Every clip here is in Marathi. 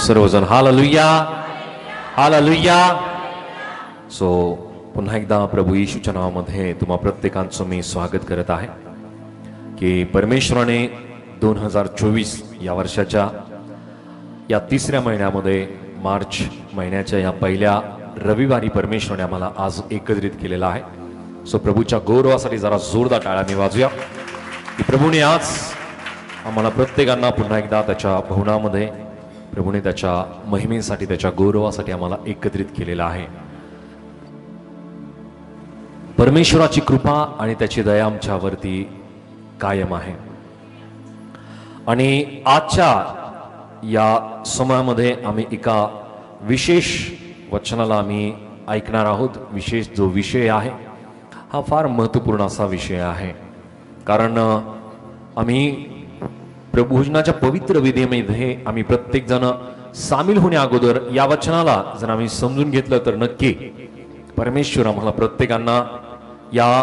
सर्वजण हालेलुया हालेलुया. सो पुन्हा एकदा प्रभू येशूच्या नावामध्ये तुम्हा प्रत्येकांचं मी स्वागत करत आहे की परमेश्वराने 2024 या वर्षाच्या या तिसऱ्या महिन्यामध्ये मार्च महिन्याच्या या पहिल्या रविवारी परमेश्वराने आम्हाला आज एकत्रित केलेला आहे. सो प्रभूच्या गौरवासाठी जरा जोरदार टाळ्या मी वाजूया की प्रभूने आज आम्हाला प्रत्येकांना पुन्हा एकदा त्याच्या भवनामध्ये प्रभूने त्याच्या महिमेसाठी त्याच्या गौरवासाठी आम्हाला एकत्रित केलेला आहे. परमेश्वराची कृपा आणि त्याची दया आमच्यावरती कायम आहे. आणि आजच्या या समयामध्ये आम्ही एका विशेष वचनाला आम्ही ऐकणार आहोत. विशेष जो विषय आहे हा फार महत्त्वपूर्ण असा विषय आहे, कारण आम्ही प्रभुभोजनाच्या पवित्र विधीमध्ये आम्ही प्रत्येक जण सामील होण्या अगोदर या वचनाला जर आम्ही समजून घेतलं तर नक्की परमेश्वर आम्हाला प्रत्येकांना या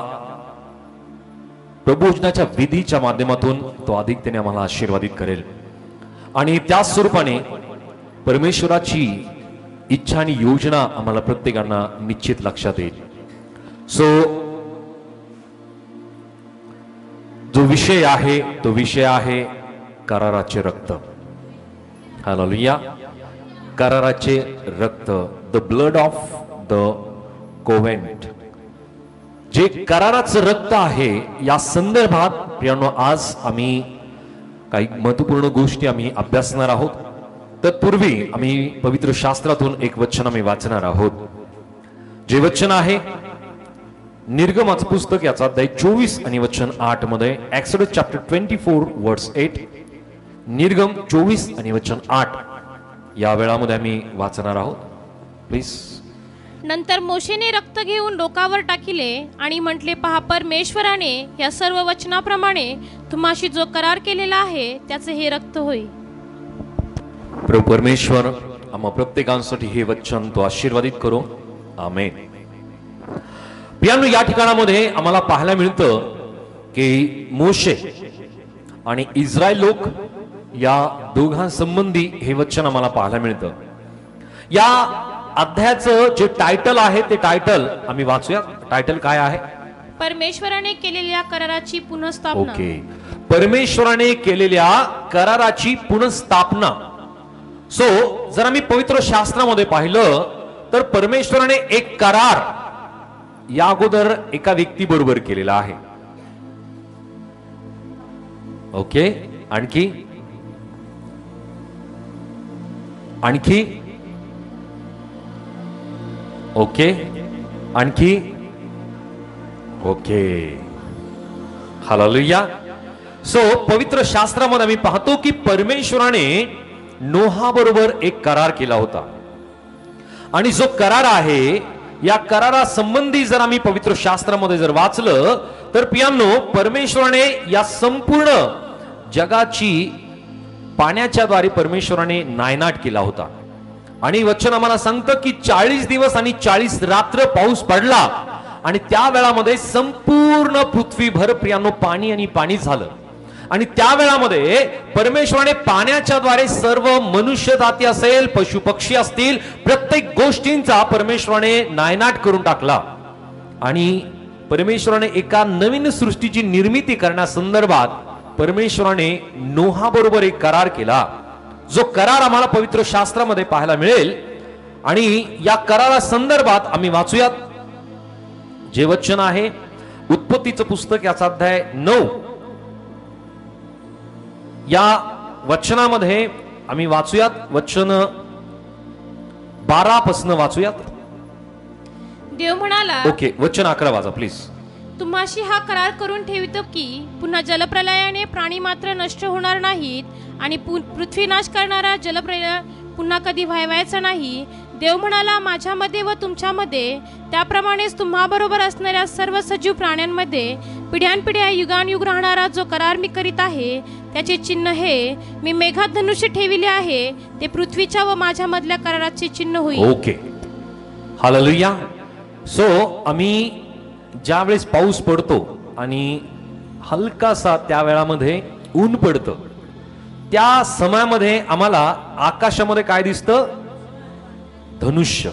प्रभुभोजनाच्या विधीच्या माध्यमातून तो अधिक त्याने आम्हाला आशीर्वादित करेल आणि त्याच स्वरूपाने परमेश्वराची इच्छा आणि योजना आम्हाला प्रत्येकांना निश्चित लक्षात येईल. सो जो विषय आहे तो विषय आहे कराराचे रक्त. हालेलुया. कराराचे रक्त, द ब्लड ऑफ द कोव्हेंट. जे कराराचं रक्त आहे या संदर्भात प्रियानो आज आम्ही काही महत्त्वपूर्ण गोष्टी आम्ही अभ्यासणार आहोत. तत्पूर्वी आम्ही पवित्र शास्त्रातून एक वचन आम्ही वाचणार आहोत. जे वचन आहे निर्गमाचं पुस्तक याचा अध्याय 24 आणि वचन 8 मध्ये. एक्सोडस चॅप्टर 24 वर्स 8. निर्गम 24 आणि वचन 8 या वेळामध्ये आम्ही वाचणार आहोत. प्लीज. नंतर मोशेने रक्त घेऊन लोकावर टाकिले आणि म्हटले, पहा, परमेश्वराने या सर्व वचनाप्रमाणे तुम्हाशी जो करार केलेला आहे त्याचे हे रक्त होईल. प्रभू परमेश्वर आम्हा प्रत्येकांसाठी हे वचन तो आशीर्वादित करो. आमेन. प्रियानो, या ठिकाणामध्ये आम्हाला पाहायला मिळतं की मोशे आणि इस्रायल लोक या दोघांसंबंधी हे वचन आम्हाला पाहायला मिळतं. या अध्यायाचं जे टायटल आहे ते टायटल आम्ही वाचूया. टायटल काय आहे? परमेश्वराने केलेल्या कराराची पुनःस्थापना. ओके. परमेश्वराने केलेल्या कराराची पुनःस्थापना. सो जर आम्ही पवित्र शास्त्रामध्ये पाहिलं तर परमेश्वराने एक करार या अगोदर एका व्यक्ती बरोबर केलेला आहे. ओके. आणखी आणखी ओके. आणखी ओके. हालेलुया. सो पवित्र शास्त्रामध्ये आम्ही पाहतो की परमेश्वराने नोहा बरोबर एक करार केला होता आणि जो करार आहे या करारासंबंधी जर आम्ही पवित्र शास्त्रामध्ये जर वाचलं तर प्रियांनो, परमेश्वराने या संपूर्ण जगाची पाण्याच्या द्वारे परमेश्वराने नायनाट केला होता. आणि वचन आम्हाला सांगतं की 40 दिवस आणि 40 रात्र पाऊस पडला आणि त्या वेळामध्ये संपूर्ण पृथ्वीभर प्रियांनो पाणी आणि पाणी झालं. आणि त्या वेळामध्ये परमेश्वराने पाण्याच्या द्वारे सर्व मनुष्य जाती असेल, पशु पक्षी असतील, प्रत्येक गोष्टींचा परमेश्वराने नायनाट करून टाकला. आणि परमेश्वराने एका नवीन सृष्टीची निर्मिती करण्यासंदर्भात परमेश्वराने नोहा बरोबर एक करार केला. जो करार आम्हाला पवित्र शास्त्रामध्ये पाहायला मिळेल आणि या करारा संदर्भात आम्ही वाचूयात. जे वचन आहे उत्पत्तीचं पुस्तक याचा अध्याय 9 या वचनामध्ये आम्ही वाचूयात. वचन 12 पासून वाचूयात. देव म्हणाला, ओके. वचन 11 वाचा प्लीज. तुम्हाशी हा करार करून ठेवितो की पुन्हा जलप्रलयाने प्राणी मात्र नष्ट होणार नाहीत आणि पृथ्वी नाश करणारा जलप्रलय पुन्हा कधी व्हायचा नाही. देव म्हणाला, माझ्यामध्ये व तुमच्यामध्ये त्याप्रमाणेच तुम्हाबरोबर असणाऱ्या सर्व सजीव प्राण्यांमध्ये पिढ्यानपिढ्या युगानयुग राहणारा जो करार मी करीत आहे त्याचे चिन्ह हे मी मेघात धनुष्य ठेविले आहे. ते पृथ्वीच्या व माझ्या मधल्या कराराचे चिन्ह होईल. ओके. हालेलुया. सो आम्ही ज्या वेळेस पाऊस पडतो आणि हलकासा त्या वेळामध्ये ऊन पडतं त्या समयामध्ये आम्हाला आकाशामध्ये काय दिसतं? धनुष्य.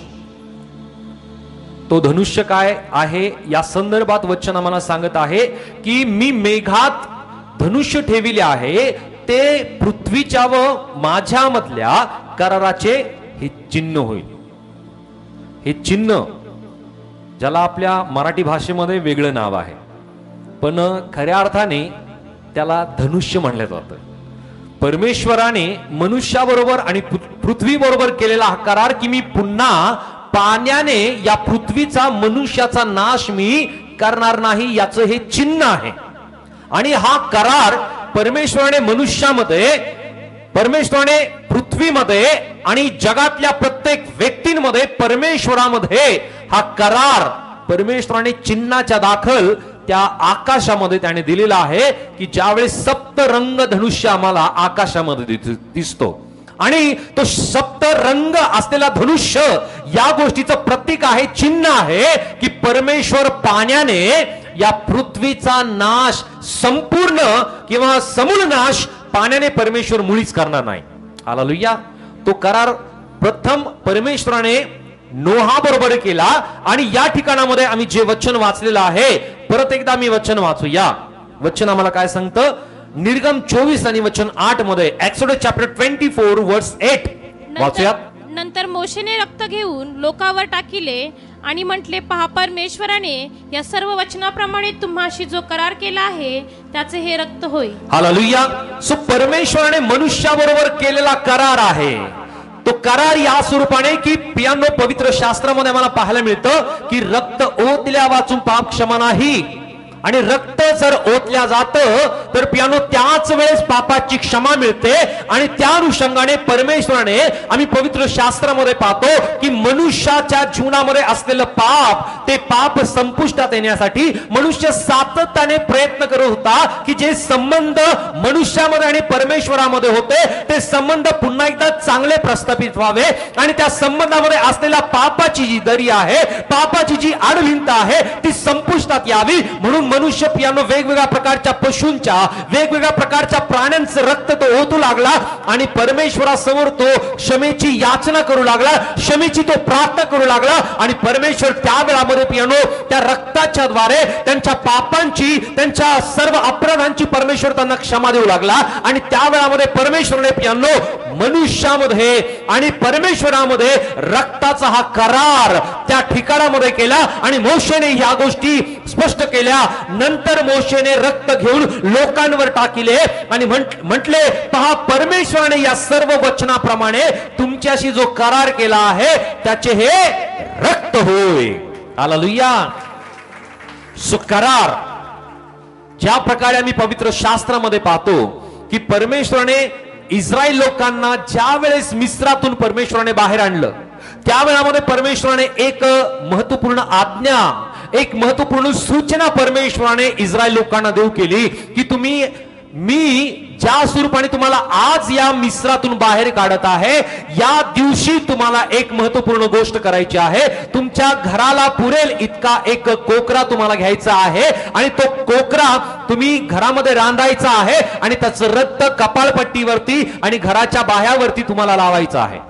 तो धनुष्य काय आहे या संदर्भात वचन आम्हाला सांगत आहे की मी मेघात धनुष्य ठेविले आहे, ते पृथ्वीच्या व माझ्यामधल्या कराराचे हे चिन्ह होईल. हे चिन्ह ज्याला आपल्या मराठी भाषेमध्ये वेगळं नाव आहे, पण खऱ्या अर्थाने त्याला धनुष्य म्हणलं जातं. परमेश्वराने मनुष्याबरोबर आणि पृथ्वीबरोबर केलेला हा करार की मी पुन्हा पाण्याने या पृथ्वीचा मनुष्याचा नाश मी करणार नाही, याचं हे चिन्ह आहे. आणि हा करार परमेश्वराने मनुष्यामध्ये, परमेश्वराने पृथ्वीमध्ये आणि जगातल्या प्रत्येक व्यक्तींमध्ये, परमेश्वरामध्ये हा करार परमेश्वराने चिन्हाच्या दाखल त्या आकाशामध्ये त्याने दिलेला आहे की ज्यावेळेस सप्तरंग धनुष्य आम्हाला आकाशामध्ये दिसतो आणि तो सप्तरंग असलेला धनुष्य या गोष्टीचं प्रतीक आहे, चिन्ह आहे की परमेश्वर पाण्याने या पृथ्वीचा नाश संपूर्ण किंवा समूळ नाश पाण्याने परमेश्वर मुळीच करणार नाही. हालेलुया. तो करार प्रथम परमेश्वराने नोहा बरोबर केला. आणि या ठिकाणामध्ये आम्ही जे वचन वाचलेलं आहे, परत एकदा मी वचन वाचूया. वचन आम्हाला काय सांगतं? निर्गम 24 आणि वचन 8 मध्ये, एक्सोडस चॅप्टर 24 वर्स 8 वाचूयात. नंतर मोशेने रक्त घेऊन लोकावर टाकिले आणि म्हटले, पहा, परमेश्वराने या सर्व वचनाप्रमाणे तुम्हाशी जो करार केला आहे त्याचे हे रक्त होईल. हालेलुया. सो परमेश्वराने मनुष्याबरोबर केलेला करार आहे. तो करार या स्वरूपाने की पियानो पवित्र शास्त्रामध्ये आम्हाला पाहायला मिळतं की रक्त ओतल्या वाचून पाप क्षमा नाही. आणि रक्त जर ओतल्या जातं तर पियानो त्याच वेळेस पापाची क्षमा मिळते. आणि त्या अनुषंगाने परमेश्वराने आम्ही पवित्र शास्त्रामध्ये पाहतो की मनुष्याच्या जीवनामध्ये असलेलं पाप, ते पाप संपुष्टात येण्यासाठी मनुष्य सातत्याने प्रयत्न करत होता की जे संबंध मनुष्यामध्ये आणि परमेश्वरामध्ये होते ते संबंध पुन्हा एकदा चांगले प्रस्थापित व्हावे. आणि त्या संबंधामध्ये असलेल्या पापाची जी दरी आहे, पापाची जी आडभिंत आहे, ती संपुष्टात यावी. म्हणून मनुष्य पियानो वेगवेगळ्या प्रकारच्या पशूंच्या, वेगवेगळ्या प्रकारच्या प्राण्यांचं रक्त तो ओतू लागला आणि परमेश्वरासमोर तो क्षमेची याचना करू लागला, क्षमेची तो प्रार्थना करू लागला. आणि परमेश्वर त्या वेळामध्ये पियानो त्या रक्ताच्या द्वारे त्यांच्या पापांची, त्यांच्या सर्व अपराधांची परमेश्वर त्यांना क्षमा देऊ लागला. आणि त्या वेळामध्ये परमेश्वराने पियानो मनुष्यामध्ये आणि परमेश्वरामध्ये रक्ताचा हा करार त्या ठिकाणामध्ये केला. आणि मोशेने ह्या गोष्टी स्पष्ट केल्या. नंतर मोशेने रक्त घेऊन लोकांवर टाकिले आणि म्हटले, पहा, परमेश्वराने या सर्व वचनाप्रमाणे तुमच्याशी जो करार केला आहे त्याचे हे रक्त होय. हालेलुया. सो करार ज्या प्रकारे आम्ही पवित्र शास्त्रामध्ये पाहतो की परमेश्वराने इस्रायल लोकांना ज्या वेळेस मिस्रातून परमेश्वराने बाहेर आणलं, त्यावेळामध्ये परमेश्वराने एक महत्वपूर्ण आज्ञा, एक महत्वपूर्ण सूचना परमेश्वराने इस्रायल लोकांना देऊ केली की तुम्ही, मी ज्या स्वरूपाने तुम्हाला आज या मिस्रातून बाहेर काढत आहे, या दिवशी तुम्हाला एक महत्वपूर्ण गोष्ट करायची आहे. तुमच्या घराला पुरेल इतका एक कोकरा तुम्हाला घ्यायचा आहे आणि तो कोकरा तुम्ही घरामध्ये रांधायचा आहे आणि त्याचं रक्त कपाळपट्टीवरती आणि घराच्या बाह्यावरती तुम्हाला लावायचं आहे.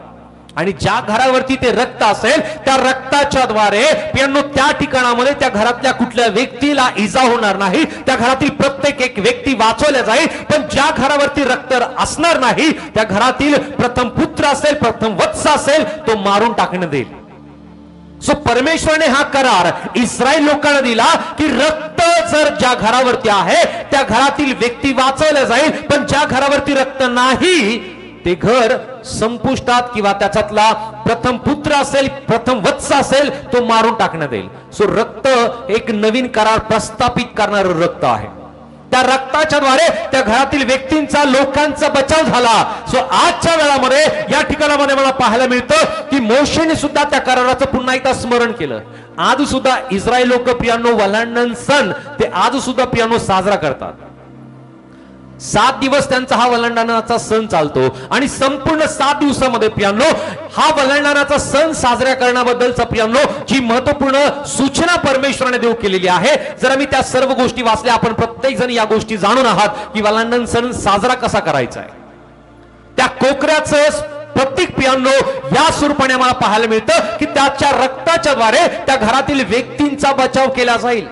आणि ज्या घरावरती ते रक्त असेल त्या रक्ताच्या द्वारे पियानो त्या ठिकाणामध्ये त्या घरातल्या कुठल्या व्यक्तीला इजा होणार नाही. त्या घरातील प्रत्येक एक व्यक्ती वाचवल्या जाईल. पण ज्या घरावरती रक्त असणार नाही त्या घरातील प्रथम पुत्र असेल, प्रथम वत्स असेल, तो मारून टाकण्यात येईल. सो परमेश्वराने हा करार इस्रायल लोकांना दिला की रक्त जर ज्या घरावरती आहे त्या घरातील व्यक्ती वाचवल्या जाईल. पण ज्या घरावरती रक्त नाही ते घर संपुष्टात किंवा त्याच्यातला प्रथम पुत्र असेल, प्रथम वत्स असेल, तो मारून टाकण्यात येईल. सो रक्त एक नवीन करार प्रस्थापित करणारं रक्त आहे. त्या रक्ताच्या द्वारे त्या घरातील व्यक्तींचा, लोकांचा बचाव झाला. सो आजच्या वेळामध्ये या ठिकाणामध्ये मला पाहायला मिळतं की मोशेने सुद्धा त्या कराराचं पुन्हा एकदा स्मरण केलं. आज सुद्धा इस्रायल लोक पियानो वलांडण सण ते आज सुद्धा पियानो साजरा करतात. 7 दिवस त्यांचा हा वलांडणाचा सण चालतो आणि संपूर्ण 7 दिवसामध्ये पियानो हा वलांडणाचा सण साजरा करण्याबद्दलचा पियानो जी महत्वपूर्ण सूचना परमेश्वराने देऊ केलेली आहे. जर आम्ही त्या सर्व गोष्टी वाचल्या, आपण प्रत्येक जण या गोष्टी जाणून आहात की वलांडण सण साजरा कसा करायचा आहे. त्या कोकऱ्याचं प्रत्येक पियानो या स्वरूपाने आम्हाला पाहायला मिळतं की त्याच्या रक्ताच्या द्वारे त्या घरातील व्यक्तींचा बचाव केला जाईल.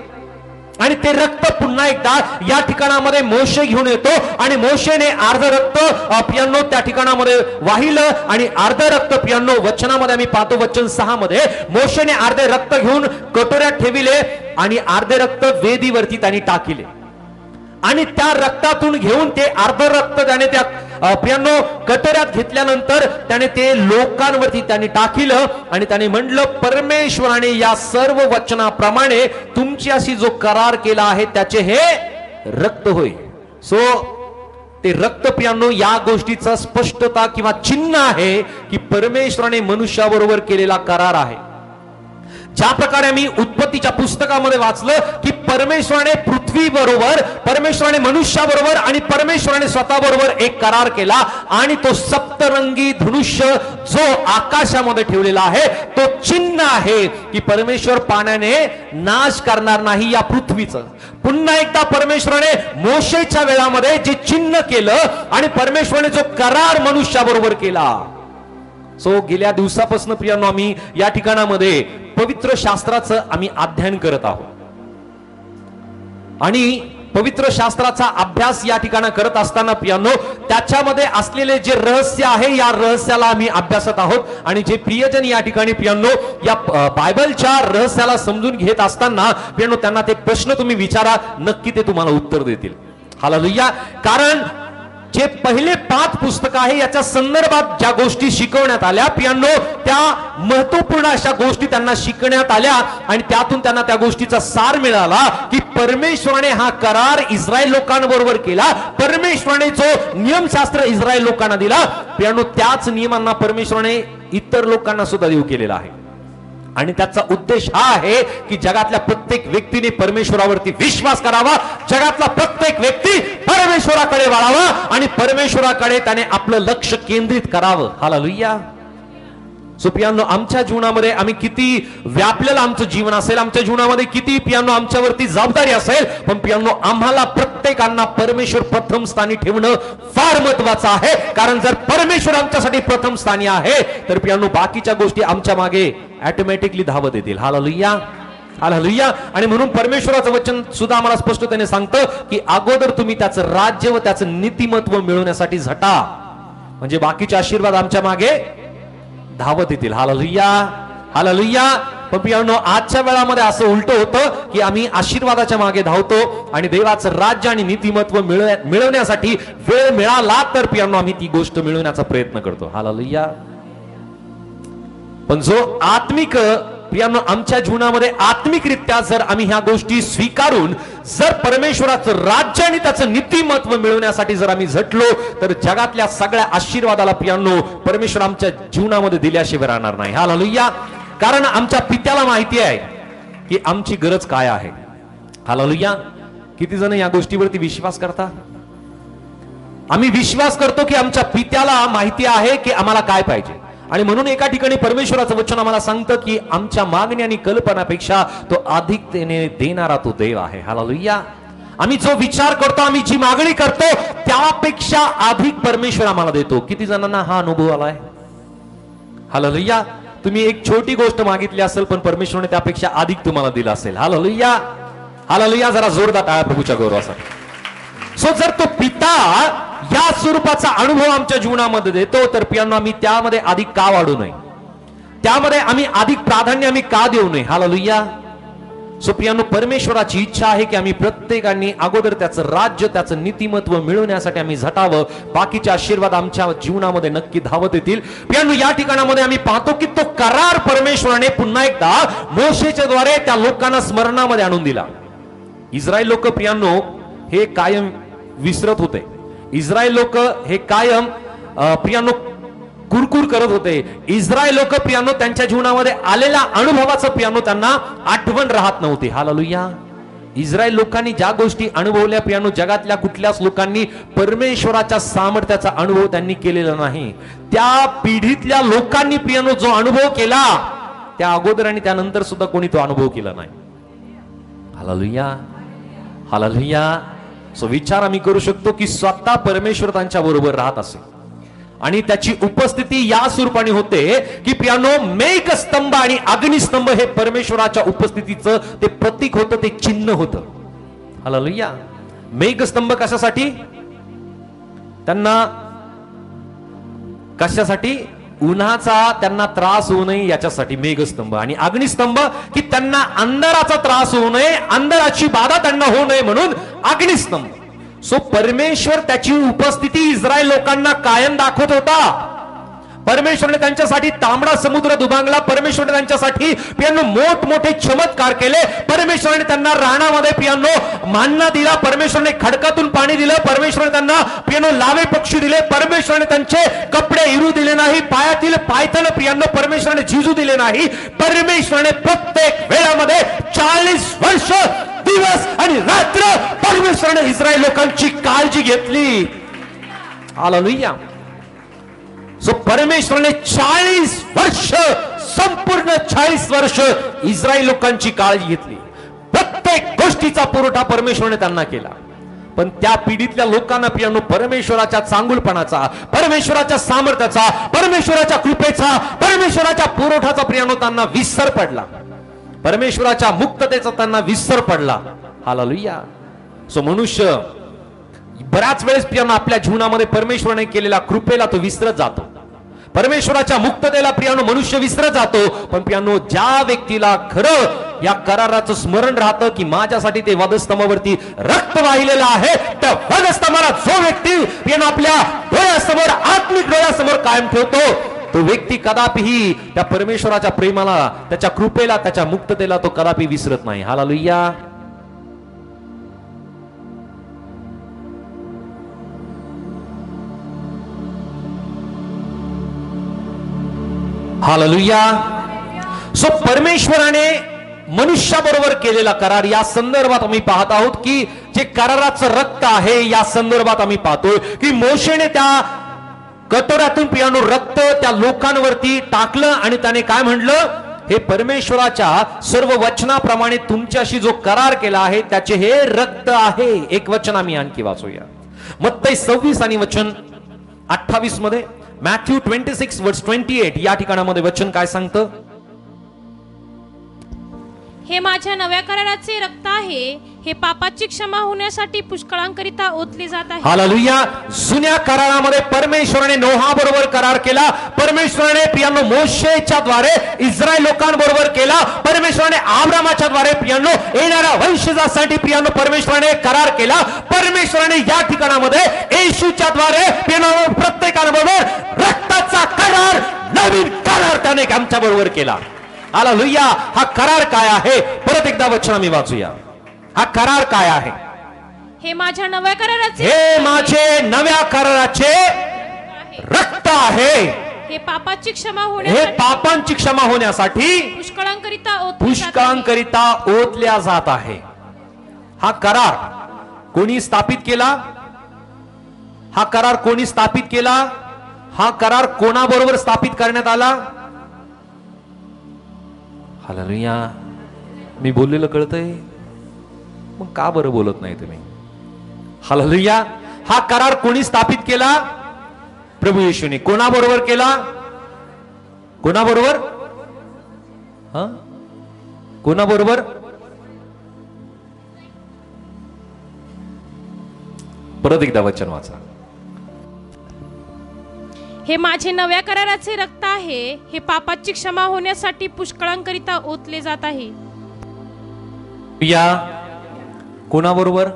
आणि ते रक्त पुन्हा एकदा या ठिकाणामध्ये मोशे घेऊन येतो आणि मोशेने अर्ध रक्त पियानो त्या ठिकाणामध्ये वाहिलं आणि अर्ध रक्त पियानो वचनामध्ये आम्ही पाहतो वचन 6 मध्ये मोशेने अर्धे रक्त घेऊन कटोऱ्यात ठेविले आणि अर्धे रक्त वेदीवरती त्यांनी टाकिले आणि त्या रक्तातून घेऊन ते अर्ध रक्त त्याने त्या पियानो कटोऱ्यात घेतल्यानंतर त्याने ते लोकांवरती त्यांनी टाकिलं आणि त्याने म्हटलं परमेश्वराने या सर्व वचनाप्रमाणे तुमच्याशी जो करार केला आहे त्याचे हे रक्त होय. सो ते रक्त पियानो या गोष्टीचा स्पष्टता किंवा चिन्ह आहे की परमेश्वराने मनुष्याबरोबर केलेला करार आहे. ज्या प्रकारे मी उत्पत्तीच्या पुस्तकामध्ये वाचलं की परमेश्वराने पृथ्वी बरोबर, परमेश्वराने मनुष्याबरोबर आणि परमेश्वराने स्वतः बरोबर एक करार केला आणि तो सप्तरंगी धनुष्य जो आकाशामध्ये ठेवलेला आहे तो चिन्ह आहे की परमेश्वर पाण्याने नाश करणार नाही या पृथ्वीचं. पुन्हा एकदा परमेश्वराने मोशेच्या वेळामध्ये जे चिन्ह केलं आणि परमेश्वराने जो करार मनुष्याबरोबर केला. सो गेल्या दिवसापासून प्रियांनो आम्ही या ठिकाणामध्ये पवित्र शास्त्राचं आम्ही अध्ययन करत आहोत आणि पवित्र शास्त्राचा अभ्यास या ठिकाणी करत असताना प्रियांनो त्याच्यामध्ये असलेले जे रहस्य आहे या रहस्याला आम्ही अभ्यासत आहोत. आणि जे प्रियजन या ठिकाणी प्रियांनो या बायबलच्या रहस्याला समजून घेत असताना प्रियांनो त्यांना ते प्रश्न तुम्ही विचारा, नक्की ते तुम्हाला उत्तर देतील. हालेलुया. कारण जे पहिले 5 पुस्तक आहे याच्या संदर्भात ज्या गोष्टी शिकवण्यात आल्या प्रियांनो त्या महत्वपूर्ण अशा गोष्टी त्यांना शिकण्यात आल्या आणि त्यातून त्यांना त्या गोष्टीचा सार मिळाला की परमेश्वराने हा करार इस्रायल लोकांबरोबर केला. परमेश्वराने जो नियमशास्त्र इस्रायल लोकांना दिला प्रियांनो त्याच नियमांना परमेश्वराने इतर लोकांना सुद्धा देऊ केलेला आहे. आणि त्याचा उद्देश हा आहे की जगातल्या प्रत्येक व्यक्तीने परमेश्वरावरती विश्वास करावा, जगातला प्रत्येक व्यक्ती परमेश्वराकडे वळावा आणि परमेश्वराकडे त्याने आपलं लक्ष केंद्रित करावं. हालेलुया. सो प्रियांनो आमच्या जीवनामध्ये आम्ही किती व्यापलेलं आमचं जीवन असेल, आमच्या जीवनामध्ये किती प्रियांनो आमच्यावरती जबाबदारी असेल, पण प्रियांनो आम्हाला प्रत्येकांना परमेश्वर प्रथम स्थानी ठेवणं फार महत्वाचं आहे. कारण जर परमेश्वर आमच्यासाठी प्रथम स्थानी आहे तर प्रियांनो बाकीच्या गोष्टी आमच्या मागे ऑटोमॅटिकली धावत येतील. हालेलुया. हालेलुया. आणि म्हणून परमेश्वराचं वचन सुद्धा आम्हाला स्पष्टतेने सांगतं की अगोदर तुम्ही त्याचं राज्य व त्याचं नीतिमत्व मिळवण्यासाठी झटा, म्हणजे बाकीचे आशीर्वाद आमच्या मागे धावत येतील. हालेलुया. हालेलुया. पण प्रियांनो आजच्या वेळामध्ये असं उलट होतं की आम्ही आशीर्वादाच्या मागे धावतो आणि देवाचं राज्य आणि नीतिमत्व मिळवण्यासाठी वेळ मिळाला तर प्रियांनो आम्ही ती गोष्ट मिळवण्याचा प्रयत्न करतो. हालेलुया. पण जो आत्मिक प्रियांनो आमच्या जीवनामध्ये आत्मिकरित्या जर आम्ही ह्या गोष्टी स्वीकारून जर परमेश्वराचं राज्य आणि त्याचं नीतिमत्व मिळवण्यासाठी जर आम्ही झटलो तर जगातल्या सगळ्या आशीर्वादाला प्रियांनो परमेश्वर आमच्या जीवनामध्ये दिल्याशिवाय राहणार नाही. हालेलुया. कारण आमच्या पित्याला माहिती आहे की आमची गरज काय आहे. हालेलुया. किती जण या गोष्टीवरती विश्वास करता? आम्ही विश्वास करतो की आमच्या पित्याला माहिती आहे की आम्हाला काय पाहिजे आणि म्हणून एका ठिकाणी परमेश्वराचं वचन आम्हाला सांगतं की आमच्या मागणी आणि कल्पनापेक्षा तो अधिकतेने देणारा तो देव आहे. हालेलुया. आम्ही जो विचार करतो, आम्ही जी मागणी करतो त्यापेक्षा अधिक परमेश्वर आम्हाला देतो. किती जणांना हा अनुभव आलाय? हालेलुया. तुम्ही एक छोटी गोष्ट मागितली असेल पण परमेश्वराने त्यापेक्षा अधिक तुम्हाला दिलं असेल. हालेलुया. हालेलुया. जरा जोरदार टाळ्या प्रभूच्या गौरवासाठी. सो जर तो पिता या स्वरूपाचा अनुभव आमच्या जीवनामध्ये देतो तर प्रियांनो आम्ही त्यामध्ये अधिक का वाढू नये, त्यामध्ये आम्ही अधिक प्राधान्य आम्ही का देऊ नये. हालेलुया. सो प्रियांनो परमेश्वराची इच्छा आहे की आम्ही प्रत्येकाने अगोदर त्याचं राज्य त्याचं नीतिमत्व मिळवण्यासाठी आम्ही झटावं. बाकीचे आशीर्वाद आमच्या जीवनामध्ये नक्की धावत येतील. प्रियांनो या ठिकाणामध्ये आम्ही पाहतो की तो करार परमेश्वराने पुन्हा एकदा मोशेच्या द्वारे त्या लोकांना स्मरणामध्ये आणून दिला. इस्रायल लोक प्रियांनो हे कायम विसरत होते. इस्रायल लोक हे कायम प्रियांनो कुरकुर करत होते. इस्रायल लोक प्रियांनो त्यांच्या जीवनामध्ये आलेल्या अनुभवाचं प्रियांनो त्यांना आठवण राहत नव्हती. हालेलुया. इस्रायल लोकांनी ज्या गोष्टी अनुभवल्या प्रियांनो जगातल्या कुठल्याच लोकांनी परमेश्वराच्या सामर्थ्याचा अनुभव त्यांनी केलेला नाही. त्या पिढीतल्या लोकांनी प्रियांनो जो अनुभव केला त्या अगोदर आणि त्यानंतर सुद्धा कोणी तो अनुभव केला नाही. हालेलुया. हालेलुया. सो विचार आम्ही करू शकतो की स्वतः परमेश्वर त्यांच्या बरोबर राहत असेल आणि त्याची उपस्थिती या स्वरूपाने होते की प्रियानो, मेघस्तंभ आणि अग्निस्तंभ हे परमेश्वराच्या उपस्थितीचं ते प्रतीक होतं, ते चिन्ह होतं. हालेलुया. मेघस्तंभ कशासाठी? त्यांना कशासाठी? उन्हाचा त्यांना त्रास होऊ नये याच्यासाठी मेघस्तंभ. आणि अग्निस्तंभ की त्यांना अंधाराचा त्रास होऊ नये, अंधाराची बाधा त्यांना होऊ नये म्हणून अग्निस्तंभ. सो परमेश्वर त्याची उपस्थिती इस्रायल लोकांना कायम दाखवत होता. परमेश्वरने त्यांच्यासाठी तांबडा समुद्र दुभांगला. परमेश्वरने त्यांच्यासाठी पियानो मोठमोठे चमत्कार केले. परमेश्वराने त्यांना रानामध्ये पियानो मान्ना दिला. परमेश्वरने खडकातून पाणी दिलं. परमेश्वरने त्यांना पियानो लावे पक्षी दिले. परमेश्वराने त्यांचे कपडे इरू दिले नाही. पायातील पायथन पियानो परमेश्वराने झिजू दिले नाही. परमेश्वराने प्रत्येक वेळामध्ये 40 वर्ष दिवस आणि रात्र परमेश्वराने इस्रायल लोकांची काळजी घेतली. हालेलुया. सो परमेश्वराने 40 वर्ष, संपूर्ण 40 वर्ष इस्रायल लोकांची काळजी घेतली. प्रत्येक गोष्टीचा पुरवठा परमेश्वराने त्यांना केला. पण त्या पिढीतल्या लोकांना पियानो परमेश्वराच्या चांगुलपणाचा, परमेश्वराच्या सामर्थ्याचा, परमेश्वराच्या कृपेचा, परमेश्वराच्या पुरवठाचा पियानो त्यांना विसर पडला. परमेश्वराच्या मुक्ततेचा त्यांना विसर पडला. हालेलुया. सो मनुष्य बऱ्याच वेळेस प्रियानो आपल्या जीवनामध्ये परमेश्वराने केलेल्या कृपेला तो विसरत जातो. परमेश्वराच्या मुक्ततेला प्रियानो मनुष्य विसरत जातो. पण प्रियानो, ज्या व्यक्तीला खरं या कराराचं स्मरण राहतं की माझ्यासाठी ते वधस्तंभावरती रक्त वाहिलेलं आहे, त्या वधस्तंभाला जो व्यक्ती प्रियानो आपल्या डोळ्यासमोर, आत्मिक डोळ्यासमोर कायम ठेवतो, तो व्यक्ती कदापिही त्या परमेश्वराच्या प्रेमाला, त्याच्या कृपेला, त्याच्या मुक्ततेला तो कदापि विसरत नाही. हालेलुया. हालेलुया. सो परमेश्वराने मनुष्याबरोबर केलेला करार, या संदर्भात आम्ही पाहत आहोत की जे कराराचं रक्त आहे, या संदर्भात आम्ही पाहतोय की मोशेने त्या कटोऱ्यातून पियानो रक्त त्या लोकांवरती टाकलं आणि त्याने काय म्हणलं, हे परमेश्वराच्या सर्व वचनाप्रमाणे तुमच्याशी जो करार केला आहे त्याचे हे रक्त आहे. एक वचन आम्ही आणखी वाचूया. मत्ती 26 आणि वचन 28 मध्ये. मॅथ्यू 26 वर्स 28 या ठिकाणामध्ये वचन काय सांगतं? हे माझ्या नव्या कराराचे रक्त आहे, हे पापाची क्षमा होण्यासाठी पुष्कळांकरिता ओतले जात आहे. हालेलुया. जुन्या करारामध्ये परमेश्वराने नोहा बरोबर करार केला. परमेश्वराने प्रियानो मोशेच्या द्वारे इस्रायल लोकांबरोबर केला. परमेश्वराने अब्रामाच्या द्वारे प्रियानो येणाऱ्या वंशजासाठी प्रियानो परमेश्वराने करार केला. परमेश्वराने या ठिकाणामध्ये येशूच्या द्वारे प्रियानो प्रत्येकाबरोबर रक्ताचा करार, नवीन करार त्याने आमच्या बरोबर केला. हालेलुया. हा करार काय आहे? परत एकदा वचन आम्ही वाचूया. हा करार काय आहे? हे माझ्या नव्या कराराचे, हे माझे नव्या कराराचे रक्त आहे. हे पापाची क्षमा हे होण्यासाठी, पापांची क्षमा होण्यासाठी पुष्कळांकरिता ओतल्या जात आहे. हा करार कोणी स्थापित केला? हा करार कोणी स्थापित केला? हा करार कोणाबरोबर स्थापित करण्यात आला? हालेलुया. मी बोललेलं कळतंय? मग का बरं बोलत नाही तुम्ही? हालेलुया. हा करार कोणी स्थापित केला? प्रभू येशूने. कोणाबरोबर केला? कोणाबरोबर? हा, कोणाबरोबर? परत एकदा वचन वाचा. हे माझे नव्या कराराचे रक्त आहे, हे पापाची क्षमा होण्यासाठी पुष्कळांकरिता ओतले जात आहे. या कोणाबरोबर?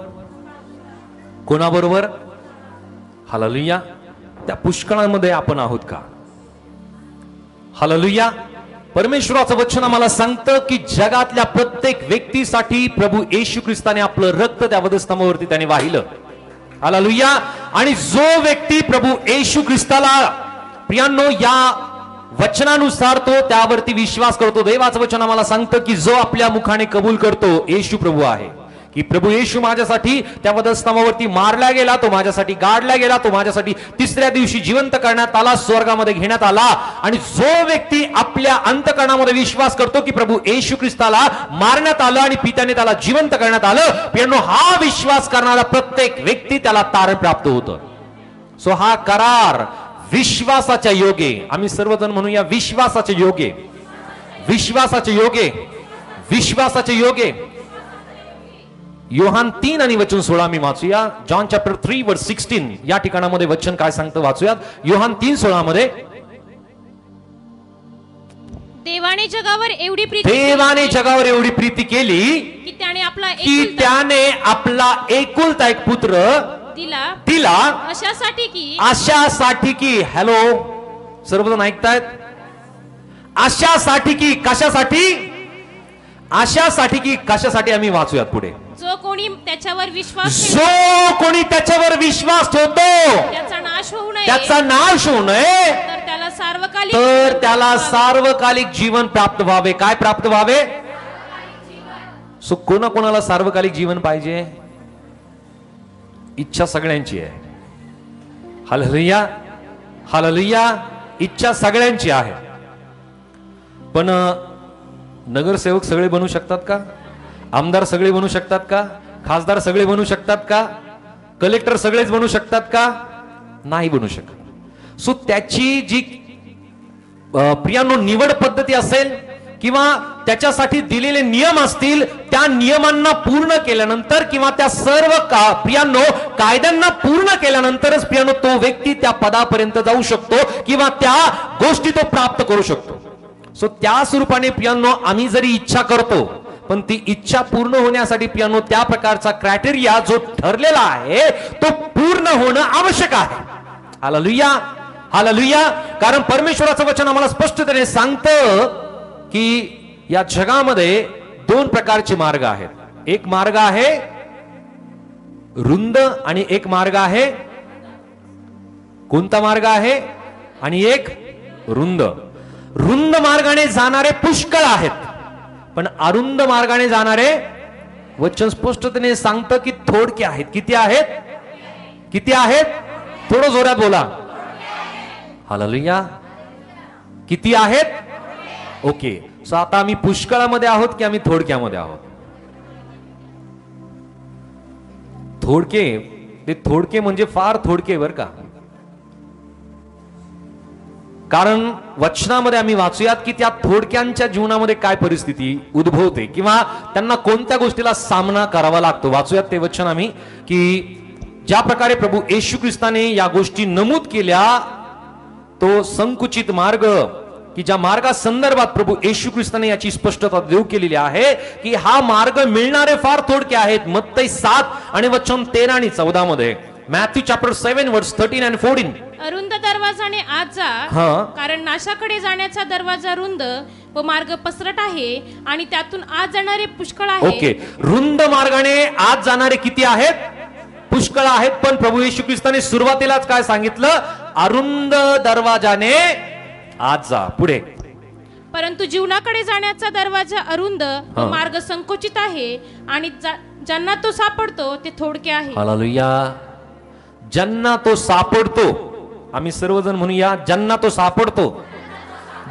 कोणाबरोबर? हालेलुया. त्या पुष्कळांमध्ये आपण आहोत का? हालेलुया. परमेश्वराचं वचन आम्हाला सांगतं की जगातल्या प्रत्येक व्यक्तीसाठी प्रभू येशू ख्रिस्ताने आपलं रक्त त्या वधस्तंभावरती त्याने वाहिलं. हालेलुया. आणि जो व्यक्ती प्रभू येशू ख्रिस्ताला प्रियांनो या वचनानुसार तो त्यावरती विश्वास करतो, देवाचं वचन आम्हाला सांगतं की जो आपल्या मुखाने कबूल करतो येशू प्रभू आहे, की प्रभू येशू माझ्यासाठी त्या वधस्तंभावरती मारला गेला, तो माझ्यासाठी गाडला गेला, तो माझ्यासाठी तिसऱ्या दिवशी जिवंत करण्यात आला, स्वर्गामध्ये घेण्यात आला. आणि जो व्यक्ती आपल्या अंतःकरणामध्ये विश्वास करतो की प्रभू येशू ख्रिस्ताला मारण्यात आलं आणि पित्याने त्याला जिवंत करण्यात आलं, प्रियांनो हा विश्वास करणारा प्रत्येक व्यक्ती त्याला तारण प्राप्त होतं. सो हा करार विश्वासाच्या योगे, आम्ही सर्वजण म्हणूया विश्वासाच्या योगे, विश्वासाच्या योगे, विश्वासाच्या योगे. योहान 3 आणि वचन 16 मी वाचूया. जॉन चॅप्टर 3 वर्स 16 या ठिकाणामध्ये वचन काय सांगतं वाचूयात. योहान 3:16 मध्ये देवाने जगावर एवढी प्रीती केली की त्याने आपला एकुलता एक पुत्र दिला अशासाठी की हॅलो सर्वजण ऐकतायत, अशासाठी की कशासाठी आम्ही वाचूयात पुढे. जो कोणी त्याच्यावर विश्वास ठेवतो त्याचा नाश होऊ नये तर त्याला सार्वकालिक जीवन प्राप्त व्हावे. काय प्राप्त व्हावे? सो कोणाला सार्वकालिक जीवन पाहिजे? इच्छा सगळ्यांची आहे. Hallelujah, hallelujah. इच्छा सगळ्यांची आहे. पण नगरसेवक सगळे बनू शकतात का? आमदार सगळे बनू शकतात का? खासदार सगळे बनू शकतात का? कलेक्टर सगळेच बनू शकतात का? नाही बनू शकत. सो त्याची जी प्रियांनो निवड पद्धती असेल किंवा त्याच्यासाठी दिलेले नियम असतील, त्या नियमांना पूर्ण केल्यानंतर किंवा त्या सर्व प्रियांनो कायद्यांना पूर्ण केल्यानंतरच प्रियांनो तो व्यक्ती त्या पदापर्यंत जाऊ शकतो किंवा त्या गोष्टी तो प्राप्त करू शकतो. सो त्या स्वरूपाने प्रियांनो आम्ही जरी इच्छा करतो पण ती इच्छा पूर्ण होण्यासाठी प्रियांनो त्या प्रकारचा क्रायटेरिया जो ठरलेला आहे तो पूर्ण होणं आवश्यक आहे. Hallelujah, hallelujah. कारण परमेश्वराचं वचन आम्हाला स्पष्टपणे सांगतं की या जगामध्ये 2 प्रकारचे मार्ग आहेत. एक मार्ग आहे रुंद आणि एक मार्ग आहे कोणता मार्ग आहे? आणि एक रुंद. रुंद मार्गाने जाणारे पुष्कळ आहेत, पण अरुंद मार्गाने जाणारे वचन स्पष्टपणे सांगतं की थोडके आहेत. किती आहेत? किती आहेत? थोडं जोरात बोला. हालेलुया. किती आहेत? ओके. सो आता आम्ही पुष्कळामध्ये आहोत की आम्ही थोडक्यामध्ये आहोत? थोडके म्हणजे फार थोडके बर का. कारण वचनामध्ये आम्ही वाचूयात की त्या थोडक्यांच्या जीवनामध्ये काय परिस्थिती उद्भवते किंवा त्यांना कोणत्या गोष्टीला सामना करावा लागतो. वाचूयात ते वचन आम्ही की ज्या प्रकारे प्रभू येशू ख्रिस्ताने या गोष्टी नमूद केल्या, तो संकुचित मार्ग की ज्या मार्गा संदर्भात प्रभू येशू ख्रिस्ताने याची स्पष्टता देऊ केलेली आहे की हा मार्ग मिळणारे फार थोडके आहेत. मत्ती 7 आणि वचन 13 आणि 14 मध्ये. मॅथ्यू चॅप्टर 7 वर्स 13 and 14. अरुंद दरवाजाने आत जा, कारण नाशाकडे जाण्याचा दरवाजा रुंद व मार्ग पसरट आहे आणि त्यातून आत जाणारे पुष्कळ आहेत. ओके. रुंद मार्गाने आत जाणारे किती आहेत? पुष्कळ आहेत. पण प्रभू येशू ख्रिस्ताने सुरुवातीलाच काय सांगितलं? अरुंद दरवाजाने आत जा. पुढे. परंतु जीवनाकडे जाण्याचा दरवाजा अरुंद व मार्ग संकोचित आहे आणि ज्यांना तो सापडतो ते थोडके आहे. हालेलुया. ज्यांना तो सापडतो, आम्ही सर्वजण म्हणूया ज्यांना तो सापडतो,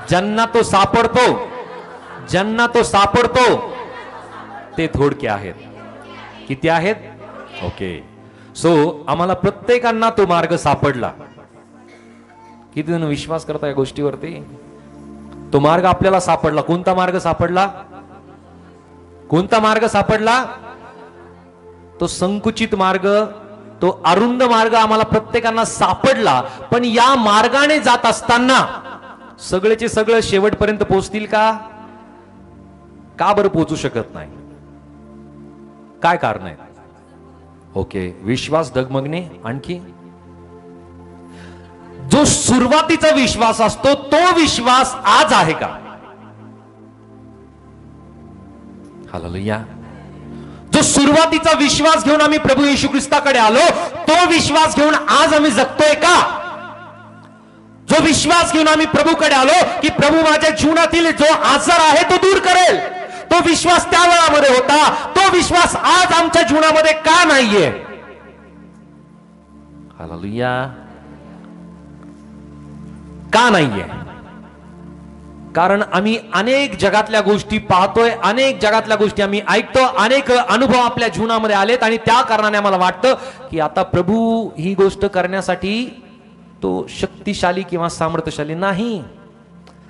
ज्यांना तो सापडतो, ज्यांना तो सापडतो ते थोडके आहेत. किती आहेत? ओके. सो आम्हाला प्रत्येकांना तो मार्ग सापडला. किती जण विश्वास करता या गोष्टीवरती? तो मार्ग आपल्याला सापडला. कोणता मार्ग सापडला? कोणता मार्ग सापडला? तो संकुचित मार्ग, तो अरुंद मार्ग आम्हाला प्रत्येकांना सापडला. पण या मार्गाने जात असताना सगळेचे सगळे शेवटपर्यंत पोहोचतील का? का बरं पोहोचू शकत नाही? काय कारण आहे? ओके. विश्वास डगमगणे. आणखी जो सुरुवातीचा विश्वास असतो तो विश्वास आज आहे का? हालेलुया. जो सुरुवातीचा विश्वास घेऊन आम्ही प्रभू येशू ख्रिस्ताकडे आलो, तो विश्वास घेऊन आज आम्ही जगतोय का? जो विश्वास घेऊन आम्ही प्रभूकडे आलो की प्रभू माझ्या जीवनातील जो आजार आहे तो दूर करेल, तो विश्वास त्या वेळामध्ये होता, तो विश्वास आज आमच्या जीवनामध्ये का नाहीये? हालेलुया. का नाहीये? कारण आम्ही अनेक जगातल्या गोष्टी पाहतोय, अनेक जगातल्या गोष्टी आम्ही ऐकतो, अनेक अनुभव आपल्या जीवनामध्ये आलेत आणि त्या कारणाने आम्हाला वाटतं की आता प्रभू ही गोष्ट करण्यासाठी तो शक्तिशाली किंवा सामर्थ्यशाली नाही.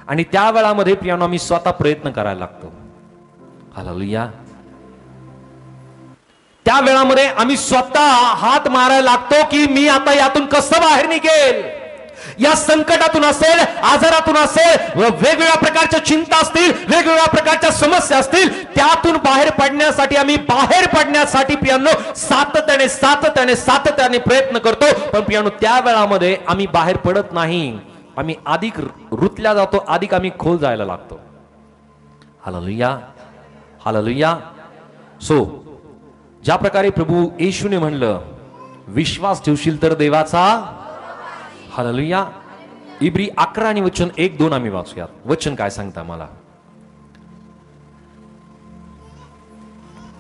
आणि त्या वेळामध्ये प्रियानो आम्ही स्वतः प्रयत्न करायला लागतो. हालेलुया. त्या वेळामध्ये आम्ही स्वतः हात मारायला लागतो की मी आता यातून कसं बाहेर निघेल. या संकटातून असेल, आजारातून असेल, वेगवेगळ्या प्रकारच्या चिंता असतील, वेगवेगळ्या प्रकारच्या समस्या असतील, त्यातून बाहेर पडण्यासाठी प्रियानो सातत्याने प्रयत्न करतो. पण प्रियानो त्या वेळामध्ये आम्ही बाहेर पडत नाही. आम्ही अधिक रुतल्या जातो, अधिक आम्ही खोल जायला लागतो. हालेलुया. हालेलुया. सो ज्या प्रकारे प्रभू येशूने म्हणलं विश्वास ठेवशील तर देवाचा. हालेलुया. इब्री 11 आणि वचन 1-2 आम्ही वाचूयात. वचन काय सांगता मला.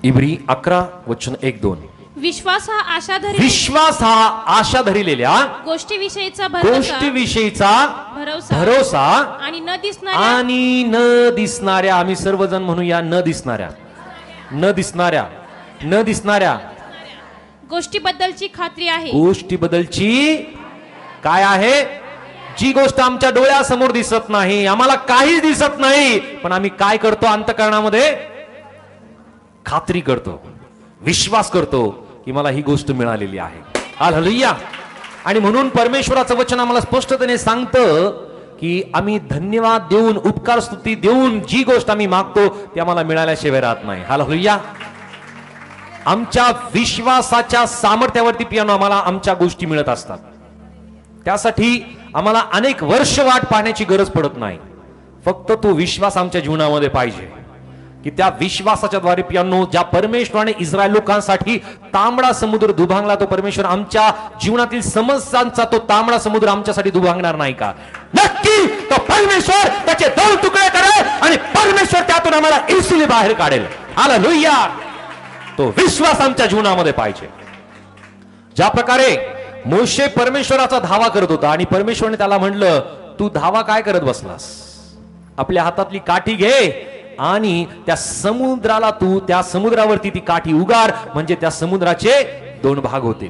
इब्री 11 वचन 1-2. विश्वास हा आशा धरिलेल्या गोष्टीविषयीचा भरोसा आणि न दिसणाऱ्या आम्ही सर्वजण म्हणूया न दिसणाऱ्या गोष्टीबद्दलची खात्री आहे. गोष्टीबद्दलची काय आहे. जी गोष्ट आमच्या डोळ्यासमोर दिसत नाही, आम्हाला काहीच दिसत नाही, पण आम्ही काय करतो, अंतःकरणामध्ये खात्री करतो, विश्वास करतो की मला ही गोष्ट मिळालेली आहे. हालेलुया. आणि म्हणून परमेश्वराचं वचन आम्हाला स्पष्टपणे सांगतं की आम्ही धन्यवाद देऊन, उपकार स्तुती देऊन जी गोष्ट आम्ही मागतो ती आम्हाला मिळाल्याशिवाय राहत नाही. हालेलुया. आमच्या विश्वासाच्या सामर्थ्यावरती प्रियानो आम्हाला आमच्या गोष्टी मिळत असतात. त्यासाठी आम्हाला अनेक वर्ष वाट पाहण्याची गरज पडत नाही. फक्त तो विश्वास आमच्या जीवनामध्ये पाहिजे की त्या विश्वासाच्या द्वारे प्रियानो ज्या परमेश्वराने इस्रायल लोकांसाठी तांबडा समुद्र दुभांगला, तो परमेश्वर आमच्या जीवनातील समस्यांचा तो तांबडा समुद्र आमच्यासाठी दुभांगणार नाही का. नक्की तो परमेश्वर त्याचे 2 तुकडे करेल आणि परमेश्वर त्यातून आम्हाला इझिली बाहेर काढेल. हालेलुया. तो विश्वास आमच्या जीवनामध्ये पाहिजे. ज्या प्रकारे मोशे परमेश्वराचा धावा करत होता आणि परमेश्वराने त्याला म्हणलं तू धावा काय करत बसलास. आपल्या हातातली काठी घे आणि त्या समुद्रावरती ती काठी उगार, म्हणजे त्या समुद्राचे 2 भाग होतील.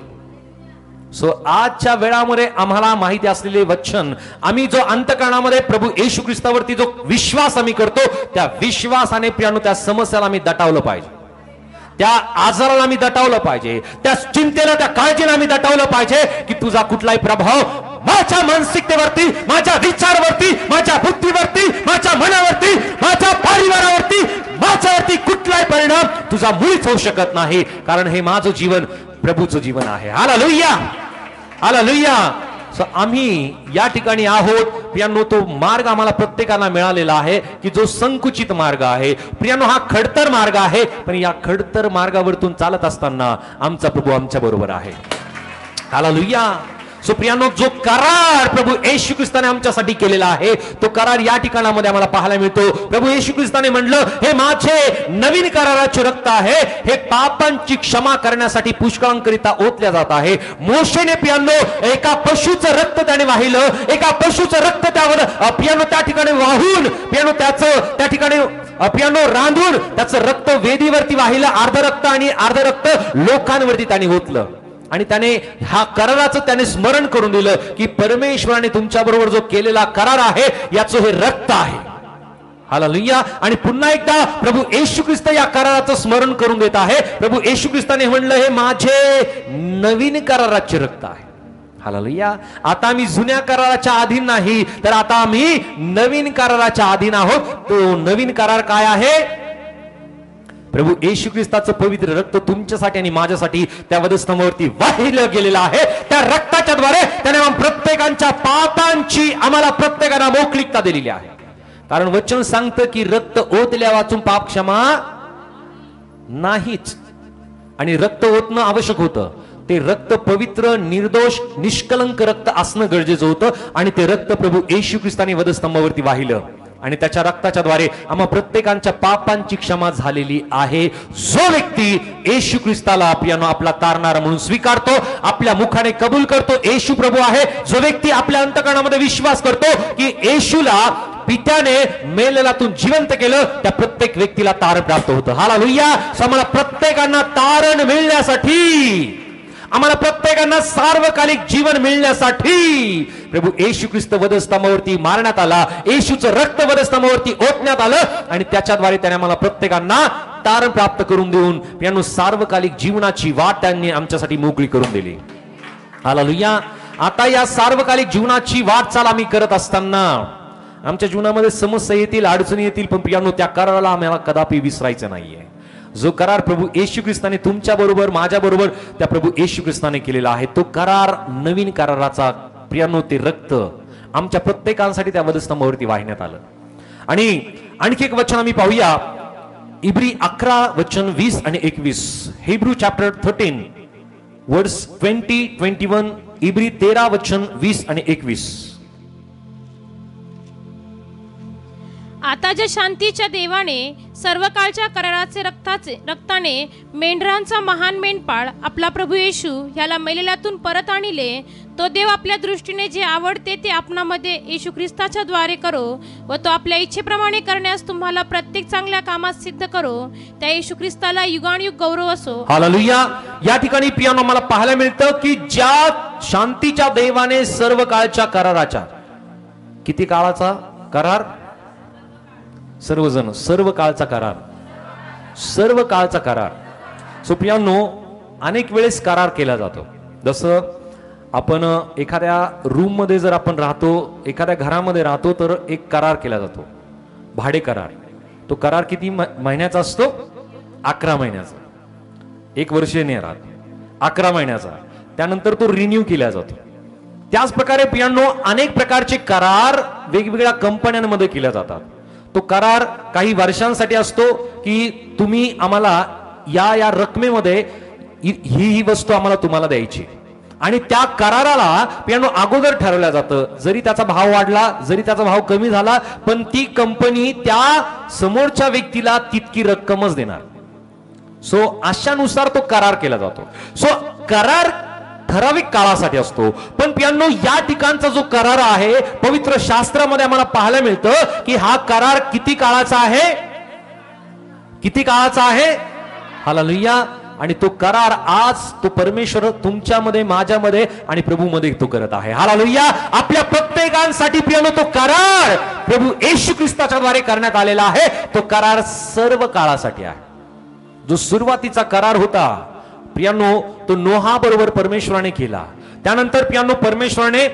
सो आजच्या वेळामध्ये आम्हाला माहिती असलेले वचन, आम्ही जो अंतःकरणामध्ये प्रभू येशू ख्रिस्तावरती जो विश्वास आम्ही करतो, त्या विश्वासाने प्रियानो त्या समस्याला आम्ही दटावलं पाहिजे, त्या आजाराला आम्ही दटावलं पाहिजे, त्या चिंतेला, त्या काळजीला आम्ही दटावलं पाहिजे की तुझा कुठलाही प्रभाव माझ्या मानसिकतेवरती, माझ्या विचारवरती, माझ्या बुद्धीवरती, माझ्या मनावरती, माझ्या परिवारावरती, माझ्यावरती कुठलाही परिणाम तुझा मुळीच होऊ शकत नाही. कारण हे माझं जीवन प्रभूचं जीवन आहे. हालेलुया. हालेलुया. आम्ही या ठिकाणी आहोत प्रियानो. तो मार्ग आम्हाला प्रत्येकाला मिळालेला आहे की जो संकुचित मार्ग आहे प्रियानो, हा खडतर मार्ग आहे. पण या खडतर मार्गावरतून चालत असताना आमचा प्रभू आमच्या बरोबर आहे. हालेलुया. सो प्रियानो, जो करार प्रभू येशू ख्रिस्ताने आमच्यासाठी केलेला आहे तो करार या ठिकाणामध्ये आम्हाला पाहायला मिळतो. प्रभू येशू ख्रिस्ताने म्हणलं हे माझे नवीन कराराचे रक्त आहे, हे पापांची क्षमा करण्यासाठी पुष्कळांकरिता ओतल्या जात आहे. मोशेने प्रियानो एका पशुचं रक्त त्याने वाहिलं, एका पशुचं रक्त त्यावर प्रियानो त्या ठिकाणी वाहून प्रियानो त्याचं त्या ठिकाणी प्रियानो रांधून त्याचं रक्त वेदीवरती वाहिलं. अर्ध रक्त आणि अर्ध रक्त लोकांवरती त्याने ओतलं आणि त्याने ह्या कराराचं त्याने स्मरण करून दिलं की परमेश्वराने तुमच्या बरोबर जो केलेला करार आहे याचं हे रक्त आहे. हालेलुया. आणि पुन्हा एकदा प्रभू येशू ख्रिस्त या कराराचं स्मरण करून देत आहे. प्रभू येशू ख्रिस्ताने म्हणलं हे माझे नवीन कराराचे रक्त आहे. हालेलुया. आता आम्ही जुन्या कराराच्या अधीन नाही, तर आता आम्ही नवीन कराराच्या अधीन आहोत. तो नवीन करार काय आहे. प्रभू येशू ख्रिस्ताचं पवित्र रक्त तुमच्यासाठी आणि माझ्यासाठी त्या वधस्तंभावरती वाहिलं गेलेलं आहे. त्या रक्ताच्या द्वारे त्याने प्रत्येकाच्या पापांची आम्हाला प्रत्येकाला मोकळीकता दिलेली आहे. कारण वचन सांगतं की रक्त ओतल्या वाचून पाप क्षमा नाहीच. आणि रक्त ओतणं आवश्यक होतं. ते रक्त पवित्र, निर्दोष, निष्कलंक रक्त असणं गरजेचं होतं. आणि ते रक्त प्रभू येशू ख्रिस्ताने वधस्तंभावरती वाहिलं आणि त्याच्या रक्ताच्या द्वारे आम्हा प्रत्येकांच्या पापांची क्षमा झालेली आहे. जो व्यक्ती येशू ख्रिस्ताला प्रियानो आपला तारणारा म्हणून स्वीकारतो, आपल्या मुखाने कबूल करतो येशू प्रभू आहे, जो व्यक्ती आपल्या अंतःकरणामध्ये विश्वास करतो की येशूला पित्याने मेलेल्यातून जिवंत केलं, त्या प्रत्येक व्यक्तीला तारण प्राप्त होतं. हालेलुया. आम्हाला प्रत्येकांना तारण मिळण्यासाठी आम्हाला प्रत्येकांना सार्वकालिक जीवन मिळण्यासाठी प्रभू येशू ख्रिस्त वधस्तंभावरती मारण्यात आला, येशूचं रक्त वधस्तंभावरती ओतण्यात आलं आणि त्याच्याद्वारे त्याने आम्हाला प्रत्येकांना तारण प्राप्त करून देऊन प्रियांनो सार्वकालिक जीवनाची वाट त्यांनी आमच्यासाठी मोकळी करून दिली. हालेलुया. आता या सार्वकालिक जीवनाची वाटचाल आम्ही करत असताना आमच्या जीवनामध्ये समस्या येतील, अडचणी येतील, पण प्रियांनो त्या कराराला आम्हाला कदापि विसरायचं नाहीये. जो करार प्रभू येशू ख्रिस्ताने तुमच्या बरोबर, माझ्या बरोबर, त्या प्रभू येशू ख्रिस्ताने केलेला आहे, तो करार नवीन कराराचा प्रियांनो ते रक्त आमच्या प्रत्येकांसाठी त्या वधस्तंभावरती वाहिण्यात आलं. आणि आणखी एक वचन आम्ही पाहूया, इब्री 11 वचन 20 आणि 21. हिब्रू चॅप्टर 13 वर्स 20-21. इब्री 13 वचन 20 आणि 21. आता ज्या शांतीच्या देवाने सर्व काळच्या कराराचे रक्ताने मेंढरांचा महान मेंढपाळ आपला प्रभू येशू ह्याला मेलेल्यातून परत आणले, तो देव आपल्या दृष्टीने जे आवडते ते आपणामध्ये येशू ख्रिस्ताच्या द्वारे करो व तो आपल्या इच्छेप्रमाणे करण्यास तुम्हाला प्रत्येक चांगल्या कामात सिद्ध करो. त्या येशू ख्रिस्ताला युगानुयुग गौरव असो. हालेलुया. या ठिकाणी प्रियांनो आम्हाला पाहायला मिळतं की ज्या शांतीच्या देवाने सर्व काळच्या कराराच्या, किती काळाचा करार? सर्वजण, सर्व काळचा करार, सर्व काळचा करार. सो प्रियांनो अनेक वेळेस करार केला जातो. जसं आपण एखाद्या रूम मध्ये जर आपण राहतो, एखाद्या घरामध्ये राहतो, तर एक करार केला जातो, भाडे करार. तो करार किती महिन्याचा असतो? 11 महिन्याचा. 1 वर्ष नाही राहत, 11 महिन्याचा. त्यानंतर तो रिन्यू केला जातो. त्याच प्रकारे प्रियांनो अनेक प्रकारचे करार वेगवेगळ्या कंपन्यांमध्ये केले जातात. तो करार काही वर्षांसाठी असतो की तुम्ही आम्हाला या रकमेमध्ये ही वस्तू आम्हाला तुम्हाला द्यायची, आणि त्या कराराला प्रियांनो अगोदर ठरवलं जातं, जरी त्याचा भाव वाढला, जरी त्याचा भाव कमी झाला, पण ती कंपनी त्या समोरच्या व्यक्तीला तितकी रक्कमच देणार. सो अशानुसार तो करार केला जातो. सो करार ठराविक काळासाठी असतो. पण प्रियांनो या ठिकाणचा जो करार आहे पवित्र शास्त्रामध्ये आम्हाला पाहायला मिळतं की हा करार किती काळाचा आहे? किती काळाचा आहे? हालेलुया. आणि तो करार आज तो परमेश्वर तुमच्यामध्ये, माझ्यामध्ये आणि प्रभूमध्ये तो करत आहे. हालेलुया. आपल्या प्रत्येकांसाठी प्रियांनो तो करार प्रभू येशू ख्रिस्ताच्या द्वारे करण्यात आलेला आहे. तो करार सर्व काळासाठी आहे. जो सुरुवातीचा करार होता प्रियांनो तो नोहा बरोबर परमेश्वराने केला. त्यानंतर प्रियांनो परमेश्वराने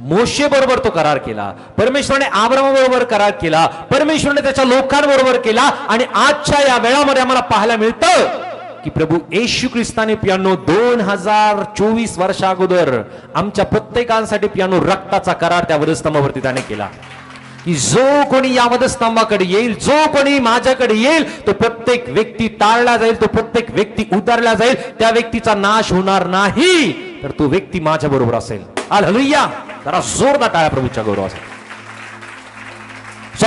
मोशे बरोबर तो करार केला, परमेश्वराने अब्राहम बरोबर करार केला, परमेश्वराने त्याच्या लोकांबरोबर केला. आणि आजच्या या वेळामध्ये आम्हाला पाहायला मिळतं की प्रभू येशू ख्रिस्ताने प्रियांनो 2024 वर्षा अगोदर आमच्या प्रत्येकांसाठी प्रियांनो रक्ताचा करार त्या वधस्तंभावरती त्याने केला की जो कोणी या वधस्तंभाकडे येईल, जो कोणी माझ्याकडे येईल, तो प्रत्येक व्यक्ती टाळला जाईल, तो प्रत्येक व्यक्ती उतारला जाईल, त्या व्यक्तीचा नाश होणार नाही, तर तो व्यक्ती माझ्या बरोबर असेल. हालेलुया. जरा जोरदार टाळ्या प्रभूच्या गौरवासाठी.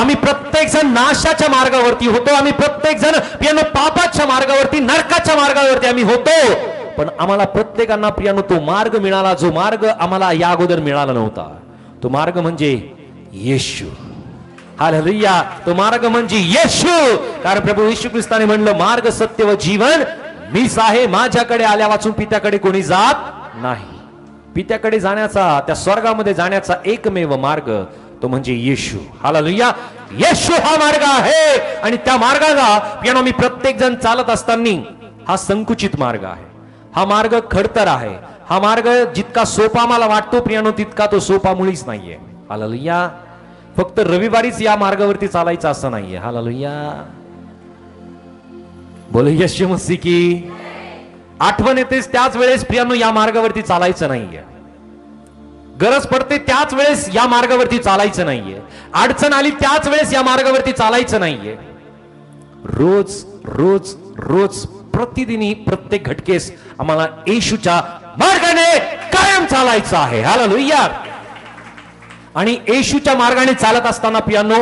आम्ही प्रत्येक जण नाशाच्या मार्गावरती होतो, आम्ही प्रत्येक जण प्रियांनो पापाच्या मार्गावरती, नरकाच्या मार्गावरती आम्ही होतो. पण आम्हाला प्रत्येकांना प्रियांनो तो मार्ग मिळाला, जो मार्ग आम्हाला या अगोदर मिळाला नव्हता. तो मार्ग म्हणजे येशू. हालेलुया. तो मार्ग म्हणजे येशू. कारण प्रभू येशू ख्रिस्ताने म्हणलं, मार्ग, सत्य व जीवन मीच आहे, माझ्याकडे आल्या वाचून पित्याकडे कोणी जात नाही. पित्याकडे जाण्याचा, त्या स्वर्गामध्ये जाण्याचा एकमेव मार्ग तो म्हणजे येशू. हालेलुया. येशू हा मार्ग आहे. आणि त्या मार्गाला प्रियांनो मी प्रत्येक जण चालत असताना, हा संकुचित मार्ग आहे, हा मार्ग खडतर आहे, हा मार्ग जितका सोपा मला वाटतो प्रियांनो तितका तो सोपा मुळीच नाहीये. हालेलुया. फक्त रविवारीच या मार्गावरती चालायचं असं नाहीये. हालेलुया. बोलो येशू मसीह की. आठवण येतेच त्याच वेळेस प्रियांनो या मार्गावरती चालायचं नाहीये. गरज पडते त्याच वेळेस या मार्गावरती चालायचं नाहीये. अडचण आली त्याच वेळेस या मार्गावरती चालायचं नाहीये. रोज रोज रोज प्रतिदिनी प्रत्येक घटकेस आम्हाला येशूच्या मार्गाने कायम चालायचं आहे. हालेलुया. आणि येशूच्या मार्गाने चालत असताना प्रियांनो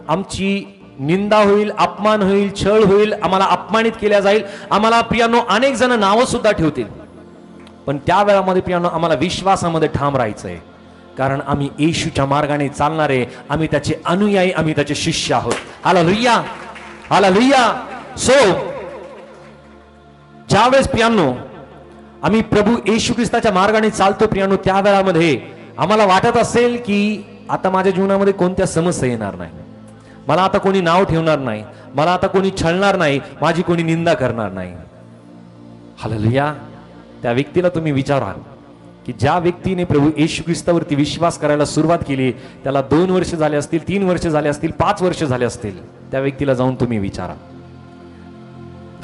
आमची निंदा होईल, अपमान होईल, छळ होईल, आम्हाला अपमानित केल्या जाईल, आम्हाला प्रियांनो अनेक जण नावं सुद्धा ठेवतील. पण त्या वेळामध्ये प्रियांनो आम्हाला विश्वासामध्ये ठाम राहायचंय, कारण आम्ही येशूच्या मार्गाने चालणारे, आम्ही त्याचे अनुयायी, आम्ही त्याचे शिष्य आहोत. हालेलुया. हालेलुया. सो ज्यावेळेस प्रियांनो आम्ही प्रभू येशू ख्रिस्ताच्या मार्गाने चालतो प्रियानो, त्या वेळामध्ये आम्हाला वाटत असेल की आता माझ्या जीवनामध्ये कोणत्या समस्या येणार नाही, मला आता कोणी नाव ठेवणार नाही, मला आता कोणी छळणार नाही, माझी कोणी निंदा करणार नाही. हालेलुया. त्या व्यक्तीला तुम्ही विचारा की ज्या व्यक्तीने प्रभू येशू ख्रिस्तावरती विश्वास करायला सुरुवात केली, त्याला 2 वर्ष झाले असतील, 3 वर्ष झाले असतील, 5 वर्ष झाले असतील, त्या व्यक्तीला जाऊन तुम्ही विचारा.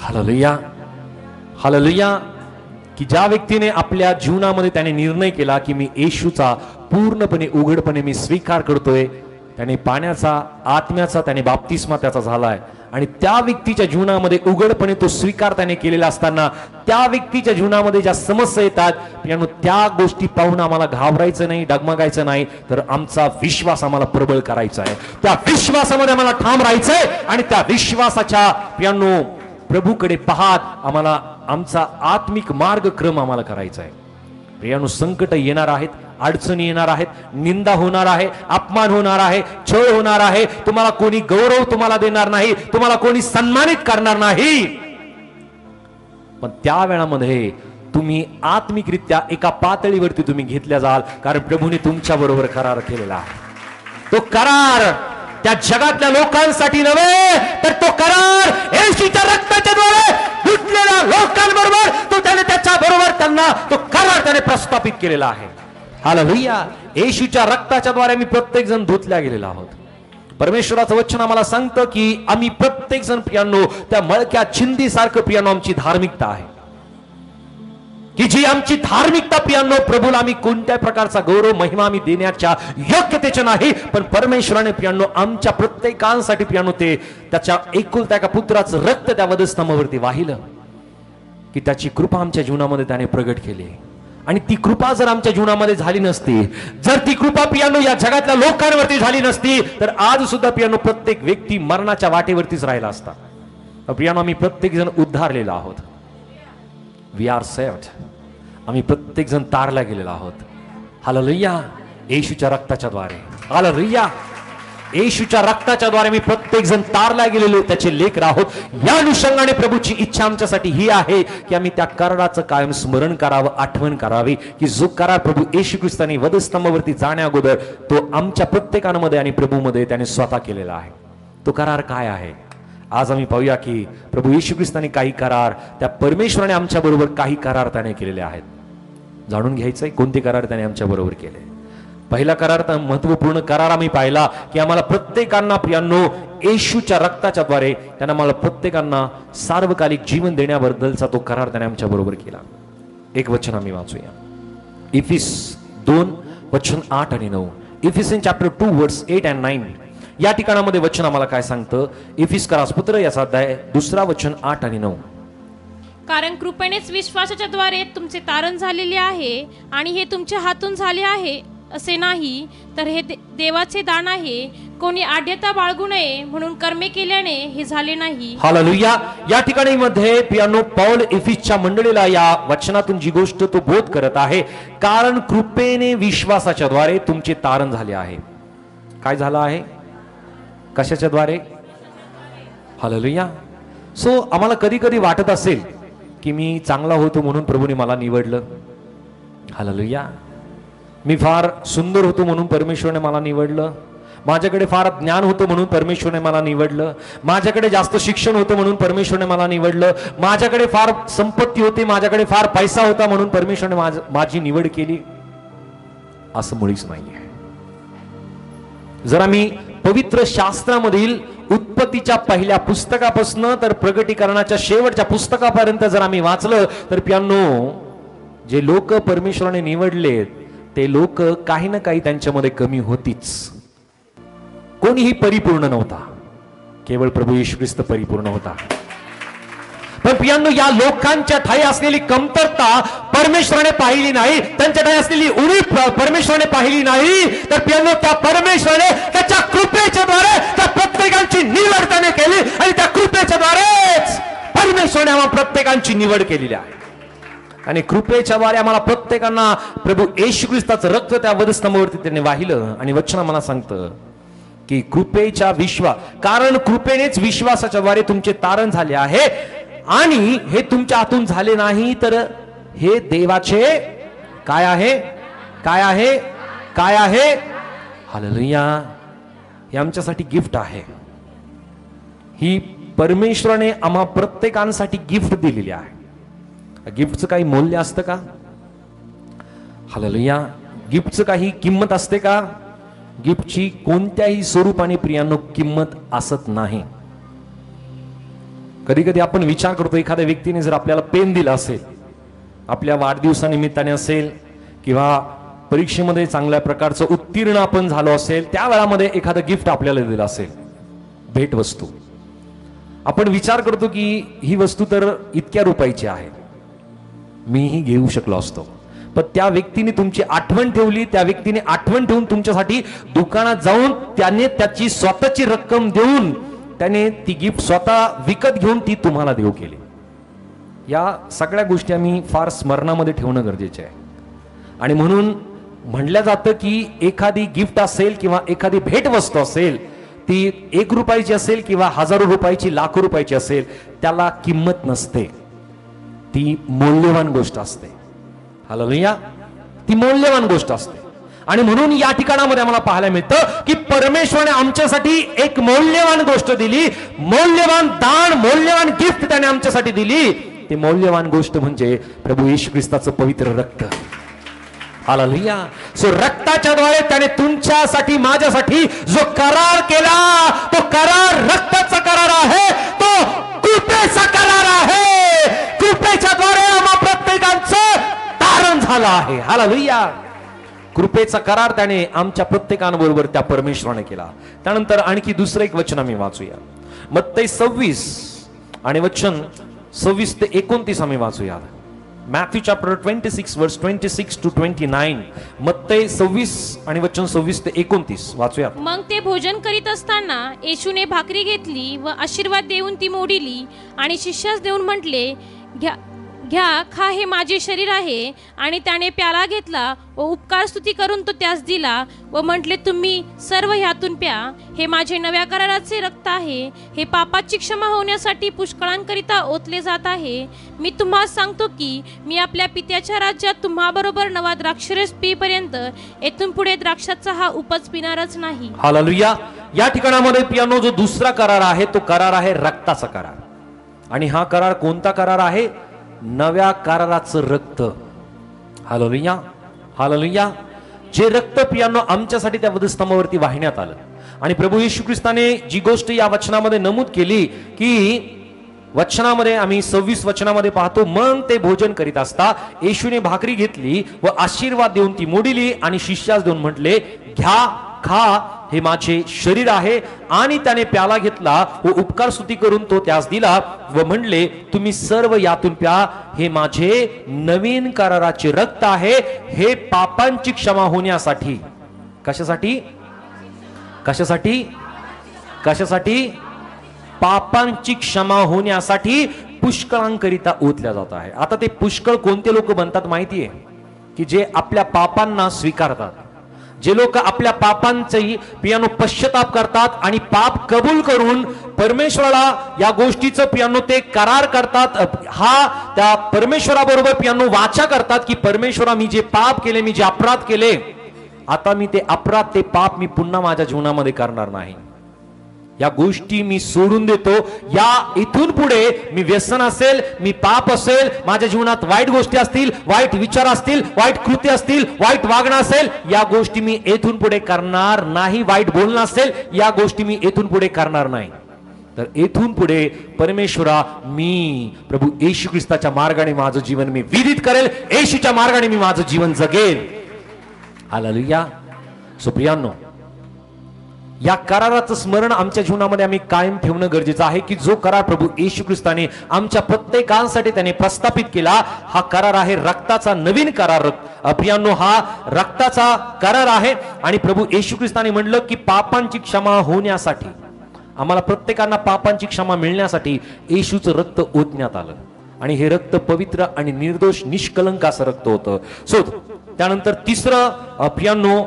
हालेलुया. हालेलुया. की ज्या व्यक्तीने आपल्या जीवनामध्ये त्याने निर्णय केला की मी येशूचा पूर्णपणे उघडपणे मी स्वीकार करतोय, त्याने पाण्याचा आत्म्याचा त्याने बाप्तिस्मा त्याचा झालाय, आणि त्या व्यक्तीच्या जीवनामध्ये उघडपणे तो स्वीकार त्याने केलेला असताना त्या व्यक्तीच्या जीवनामध्ये ज्या समस्या येतात प्रियानो, त्या गोष्टी पाहून आम्हाला घाबरायचं नाही, डगमगायचं नाही, तर आमचा विश्वास आम्हाला प्रबळ करायचा आहे. त्या विश्वासामध्ये आम्हाला ठाम राहायचंय आणि त्या विश्वासाच्या प्रियानो प्रभूकडे पाहत आम्हाला आमचा आत्मिक मार्गक्रम आम्हाला करायचा आहे. प्रियानो, संकट येणार आहेत, अडचणी येणार आहेत, निंदा होणार आहे, अपमान होणार आहे, छळ होणार आहे, तुम्हाला कोणी गौरव तुम्हाला देणार नाही, तुम्हाला कोणी सन्मानित करणार नाही. पण त्या वेळामध्ये तुम्ही आत्मिकरित्या एका पातळीवरती तुम्ही घेतल्या जाल, कारण प्रभूने तुमच्या बरोबर करार केलेला आहे. तो करार त्या जगातल्या लोकांसाठी नव्हे, तर तो करार येशूच्या रक्ताच्या द्वारे धुतलेल्या लोकांबरोबर तो त्याने त्याच्या बरोबर त्यांना तो करार त्याने प्रस्थापित केलेला आहे. हालेलुया. येशूच्या रक्ताच्या द्वारे आम्ही प्रत्येक जण धुतल्या गेलेला आहोत. परमेश्वराचं वचन आम्हाला सांगतं की आम्ही प्रत्येक जण प्रियांनो त्या मळक्या चिंधीसारखं प्रियांनो आमची धार्मिकता आहे, की जी आमची धार्मिकता प्रियांनो प्रभूला आम्ही कोणत्या प्रकारचा गौरव महिमा आम्ही देण्याच्या योग्यतेचे नाही, पण परमेश्वराने प्रियांनो आमच्या प्रत्येकांसाठी प्रियांनो ते त्याच्या एकुलत्या एका पुत्राचं रक्त त्या वधस्तंभावरती वाहिलं, की त्याची कृपा आमच्या जीवनामध्ये त्याने प्रगट केली. आणि ती कृपा जर आमच्या जीवनामध्ये झाली नसती, जर ती कृपा पियानो या जगातल्या लोकांवरती झाली नसती, तर आज सुद्धा पियानो प्रत्येक व्यक्ती मरणाच्या वाटेवरतीच राहिला असता. पियानो आम्ही प्रत्येक जण उद्धारलेला आहोत. We are saved. आम्ही प्रत्येक जण तारला गेलेला आहोत. हालेलुया. येशूच्या रक्ताच्या द्वारे. हालेलुया. येशूच्या रक्ताच्या द्वारे मी प्रत्येक जण तारला गेलेलो त्याचे लेकर आहोत. या अनुषंगाने प्रभूची इच्छा आमच्यासाठी ही आहे की आम्ही त्या कराराचं कायम स्मरण करावं, आठवण करावी, की जो करार प्रभू येशू ख्रिस्ताने वधस्तंभावरती जाण्या अगोदर तो आमच्या प्रत्येकामध्ये आणि प्रभूमध्ये त्याने स्वतः केलेला आहे. तो करार काय आहे? आज आम्ही पाहूया की प्रभू येशू ख्रिस्ताने काही करार, त्या परमेश्वराने आमच्या बरोबर काही करार त्याने केलेले आहेत. जाणून घ्यायचंय कोणते करार त्याने आमच्या बरोबर केले. पहिला करार, तर महत्वपूर्ण करार आम्ही पाहिला की आम्हाला प्रत्येकांना प्रियांनो येशूच्या रक्ताच्या द्वारे त्याने आम्हाला प्रत्येकांना सार्वकालिक जीवन देण्याबद्दलचा तो करार त्याने आमच्या बरोबर केला. एक वचन आम्ही वाचूया. इफिस 2 वचन 8 आणि 9. इफिसियन चॅप्टर 2 वर्स 8 and 9. या ठिकाणामध्ये वचन आम्हाला काय सांगतं? इफिस करासपुत्र याचा अध्याय 2 वचन 8 आणि 9. कारण कृपेनेच विश्वासाच्या द्वारे तुमचे तारण झालेले आहे, आणि हे तुमच्या हातून झाले आहे असे नाही, तर हे देवाचे दान आहे. कोणी आढ्यता बाळगू नये म्हणून कर्मे केल्याने हे झाले नाही. हालेलुया. या ठिकाणी मध्ये पियानो पौल इफिसच्या मंडळीला या वचनातून जी गोष्ट तो बोध करत आहे, कारण कृपेने विश्वासाच्या द्वारे तुमचे तारण झाले आहे. काय झालं आहे? कशाच्या द्वारे? हालेलुया. सो आम्हाला कधी कधी वाटत असेल की मी चांगला होतो म्हणून प्रभूने मला निवडलं. हालेलुया. मी फार सुंदर होतो म्हणून परमेश्वरने मला निवडलं. माझ्याकडे फार ज्ञान होतं म्हणून परमेश्वरने मला निवडलं. माझ्याकडे जास्त शिक्षण होतं म्हणून परमेश्वरने मला निवडलं. माझ्याकडे फार संपत्ती होती, माझ्याकडे फार पैसा होता म्हणून परमेश्वरने माझी निवड केली. असं मुळीच नाहीये. जर आम्ही पवित्र शास्त्रामधील उत्पत्तीच्या पहिल्या पुस्तकापासून तर प्रगटीकरणाच्या शेवटच्या पुस्तकापर्यंत जर आम्ही वाचलं, तर प्रियांनो जे लोक परमेश्वराने निवडलेत ते लोक काही ना काही त्यांच्यामध्ये कमी होतीच. कोणीही परिपूर्ण नव्हता, केवळ प्रभू येशू ख्रिस्त परिपूर्ण होता. पण प्रियांनो या लोकांच्या ठाई असलेली कमतरता परमेश्वराने पाहिली नाही, त्यांच्या ठाई असलेली उणीव परमेश्वराने पाहिली नाही, तर प्रियांनो त्या परमेश्वराने त्याच्या कृपेच्या द्वारे त्या प्रत्येकांची निवड त्याने केली, आणि त्या कृपेच्या द्वारेच परमेश्वराने आम्हाला प्रत्येकांची निवड केलेली आहे. आणि कृपेच्या द्वारे आम्हाला प्रत्येकांना प्रभू येशू ख्रिस्ताचं रक्त त्या वधस्तंभावरती त्याने वाहिलं. आणि वचन आम्हाला सांगतं की कृपेच्या कारण कृपेनेच विश्वासाच्या द्वारे तुमचे तारण झाले आहे, आणि हे तुमच्या हातून झाले नाही, तर हे देवाचे काय आहे, काय आहे, काय आहे? हालेलुया. हे आमच्यासाठी गिफ्ट आहे. ही परमेश्वराने आम्हा प्रत्येकांसाठी गिफ्ट दिलेली आहे. गिफ्टचं काही मूल्य असतं का? हालेलुया. गिफ्टचं काही किंमत असते का? गिफ्टची कोणत्याही स्वरूपाने प्रियांनो किंमत असत नाही. कधी कधी आपण विचार करतो, एखाद्या व्यक्तीने जर आपल्याला पेन दिला असेल, आपल्या वाढदिवसानिमित्ताने असेल किंवा परीक्षेमध्ये चांगल्या प्रकारचं उत्तीर्ण आपण झालो असेल, त्या वेळामध्ये एखादं गिफ्ट आपल्याला दिलं असेल, भेटवस्तू. आपण विचार करतो की ही वस्तू तर इतक्या रुपयाची आहे, मीही घेऊ शकलो असतो. पण त्या व्यक्तीने तुमची आठवण ठेवली, त्या व्यक्तीने आठवण ठेवून तुमच्यासाठी दुकानात जाऊन त्याने त्याची स्वतःची रक्कम देऊन त्याने ती गिफ्ट स्वतः विकत घेऊन ती तुम्हाला देऊ केली. या सगळ्या गोष्टी आम्ही फार स्मरणामध्ये ठेवणं गरजेचे आहे. आणि म्हणून म्हणलं जातं की एखादी गिफ्ट असेल किंवा एखादी भेटवस्तू असेल, ती 1 रुपयाची असेल किंवा हजारो रुपयाची, लाखो रुपयाची असेल, त्याला किंमत नसते. ती मौल्यवान गोष्ट असते. हालेलुया. ती मौल्यवान गोष्ट असते. आणि म्हणून या ठिकाणामध्ये आम्हाला पाहायला मिळतं की परमेश्वराने आमच्यासाठी एक मौल्यवान गोष्ट दिली, मौल्यवान दान, मौल्यवान गिफ्ट त्याने आमच्यासाठी दिली. ती मौल्यवान गोष्ट म्हणजे प्रभू येशू ख्रिस्ताचं पवित्र रक्त. हालेलुया. सो रक्ताच्या द्वारे त्याने तुमच्यासाठी, माझ्यासाठी जो करार केला, तो करार रक्ताचा करार आहे, तो कृपेचा करार आहे. कृपेच्या द्वारे आम्हा प्रत्येकांचं तारण झालं आहे. हालेलुया. कृपेचा करार त्याने आमच्या प्रत्येकांबरोबर त्या परमेश्वराने केला. त्यानंतर आणखी दुसरं एक वचन आम्ही वाचूया. मत्तई 26 आणि वचन 26 ते 29 आम्ही वाचूया. मॅथ्यू चॅप्टर 26 वर्स 26 to 29. मत्तई 26 आणि वचन 26 ते 29 वाचूया. मग ते भोजन करीत असताना येशूने भाकरी घेतली व आशीर्वाद देऊन ती मोडिली आणि शिष्यास देऊन म्हटले, घ्या घ्या, खा, हे माझे शरीर आहे. आणि त्याने प्याला घेतला व उपकार स्तुती करून तो त्यास दिला व म्हटले, तुम्ही सर्व ह्यातून प्या, हे माझे नव्या कराराचे रक्त आहे. हे पापाची क्षमा होण्यासाठी पुष्कळांकरिता ओतले जात आहे. मी तुम्हाला सांगतो की मी आपल्या पित्याच्या राज्यात तुम्हाबरोबर नवा द्राक्षरस पिईपर्यंत येथून पुढे द्राक्षाचा हा उपज पिणारच नाही. हालेलुया. या ठिकाणामध्ये पियानो जो दुसरा करार आहे, तो करार आहे रक्ताचा करार. आणि हा करार कोणता करार आहे? नव्या कराराचं रक्त. हालेलुया. हालेलुया. जे रक्त पियानो आमच्यासाठी त्या वधस्तंभावरती वाहिण्यात आलं. आणि प्रभू येशू ख्रिस्ताने जी गोष्ट या वचनामध्ये नमूद केली की वचनामध्ये आम्ही 26 वचनामध्ये पाहतो, मग ते भोजन करीत असता येशूने भाकरी घेतली व आशीर्वाद देऊन ती मोडिली आणि शिष्यास देऊन म्हटले, घ्या, खा, हे माझे शरीर आहे. आणि त्याने प्याला घेतला व उपकार स्तुती करून तो त्यास दिला व म्हणले, तुम्ही सर्व यातून प्या, हे माझे नवीन कराराचे रक्त आहे. हे पापांची क्षमा होण्यासाठी. कशासाठी? कशासाठी? कशासाठी? पापांची क्षमा होण्यासाठी पुष्कळांकरिता ओतल्या जात आहे. आता ते पुष्कळ कोणते लोक बनतात माहितीये? की जे आपल्या पापांना स्वीकारतात, जे लोक आपल्या पापांचाही पियानो पश्चाताप करतात आणि पाप कबूल करून परमेश्वराला या गोष्टीचं पियानो ते करार करतात. हा त्या परमेश्वराबरोबर पियानो वाचा करतात की परमेश्वरा, मी जे पाप केले, मी जे अपराध केले, आता मी ते अपराध, ते पाप मी पुन्हा माझ्या जीवनामध्ये करणार नाही. या गोष्टी मी सोडून देतो. या इथून पुढे मी व्यसन असेल, मी पाप असेल, माझ्या जीवनात वाईट गोष्टी असतील, वाईट विचार असतील, वाईट कृत्य असतील, वाईट वागणं असेल, या गोष्टी मी इथून पुढे करणार नाही. वाईट बोलणं असेल, या गोष्टी मी इथून पुढे करणार नाही. तर इथून पुढे परमेश्वरा, मी प्रभू येशू ख्रिस्ताच्या मार्गाने माझं जीवन मी विदित करेल, येशूच्या मार्गाने मी माझं जीवन जगेल. हालेलुया. सो प्रियांनो, या कराराचं स्मरण आमच्या जीवनामध्ये आम्ही कायम ठेवणं गरजेचं आहे की जो करार प्रभू येशू ख्रिस्ताने आमच्या प्रत्येकांसाठी त्याने प्रस्थापित केला, हा करार आहे रक्ताचा नवीन करार. प्रियांनो, हा रक्ताचा करार आहे. आणि प्रभू येशू ख्रिस्ताने म्हणलं की पापांची क्षमा होण्यासाठी, आम्हाला प्रत्येकांना पापांची क्षमा मिळण्यासाठी येशूचं रक्त ओतण्यात आलं. आणि हे रक्त पवित्र आणि निर्दोष निष्कलंक असं रक्त होतं. सो त्यानंतर तिसरं प्रियांनो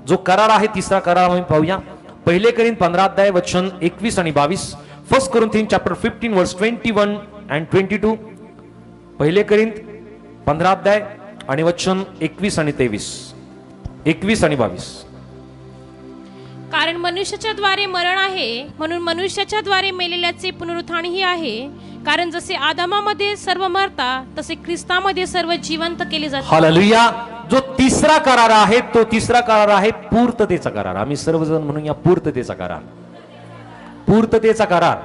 जो करार आहे, तिसरा करार आम्ही पाहूया. 1 कोरिंथ 15 अध्याय वचन 21 आणि 22. 1 Corinthians chapter 15 verse 21 and 22. 1 Corinth 15 अध्याय आणि वचन 21 आणि 23, 21 आणि 22. कारण मनुष्याच्या द्वारे मरण आहे, म्हणून मनुष्याच्या द्वारे मेलेल्याचे पुनरुत्थानही आहे. कारण जसे आदामामध्ये सर्व मरता, तसे ख्रिस्तामध्ये सर्व जिवंत केले जातात. हालेलुया. जो तिसरा करार आहे तो तिसरा करार आहे पूर्ततेचा करार. आम्ही सर्वजण म्हणून या पूर्ततेचा करार. पूर्ततेचा करार.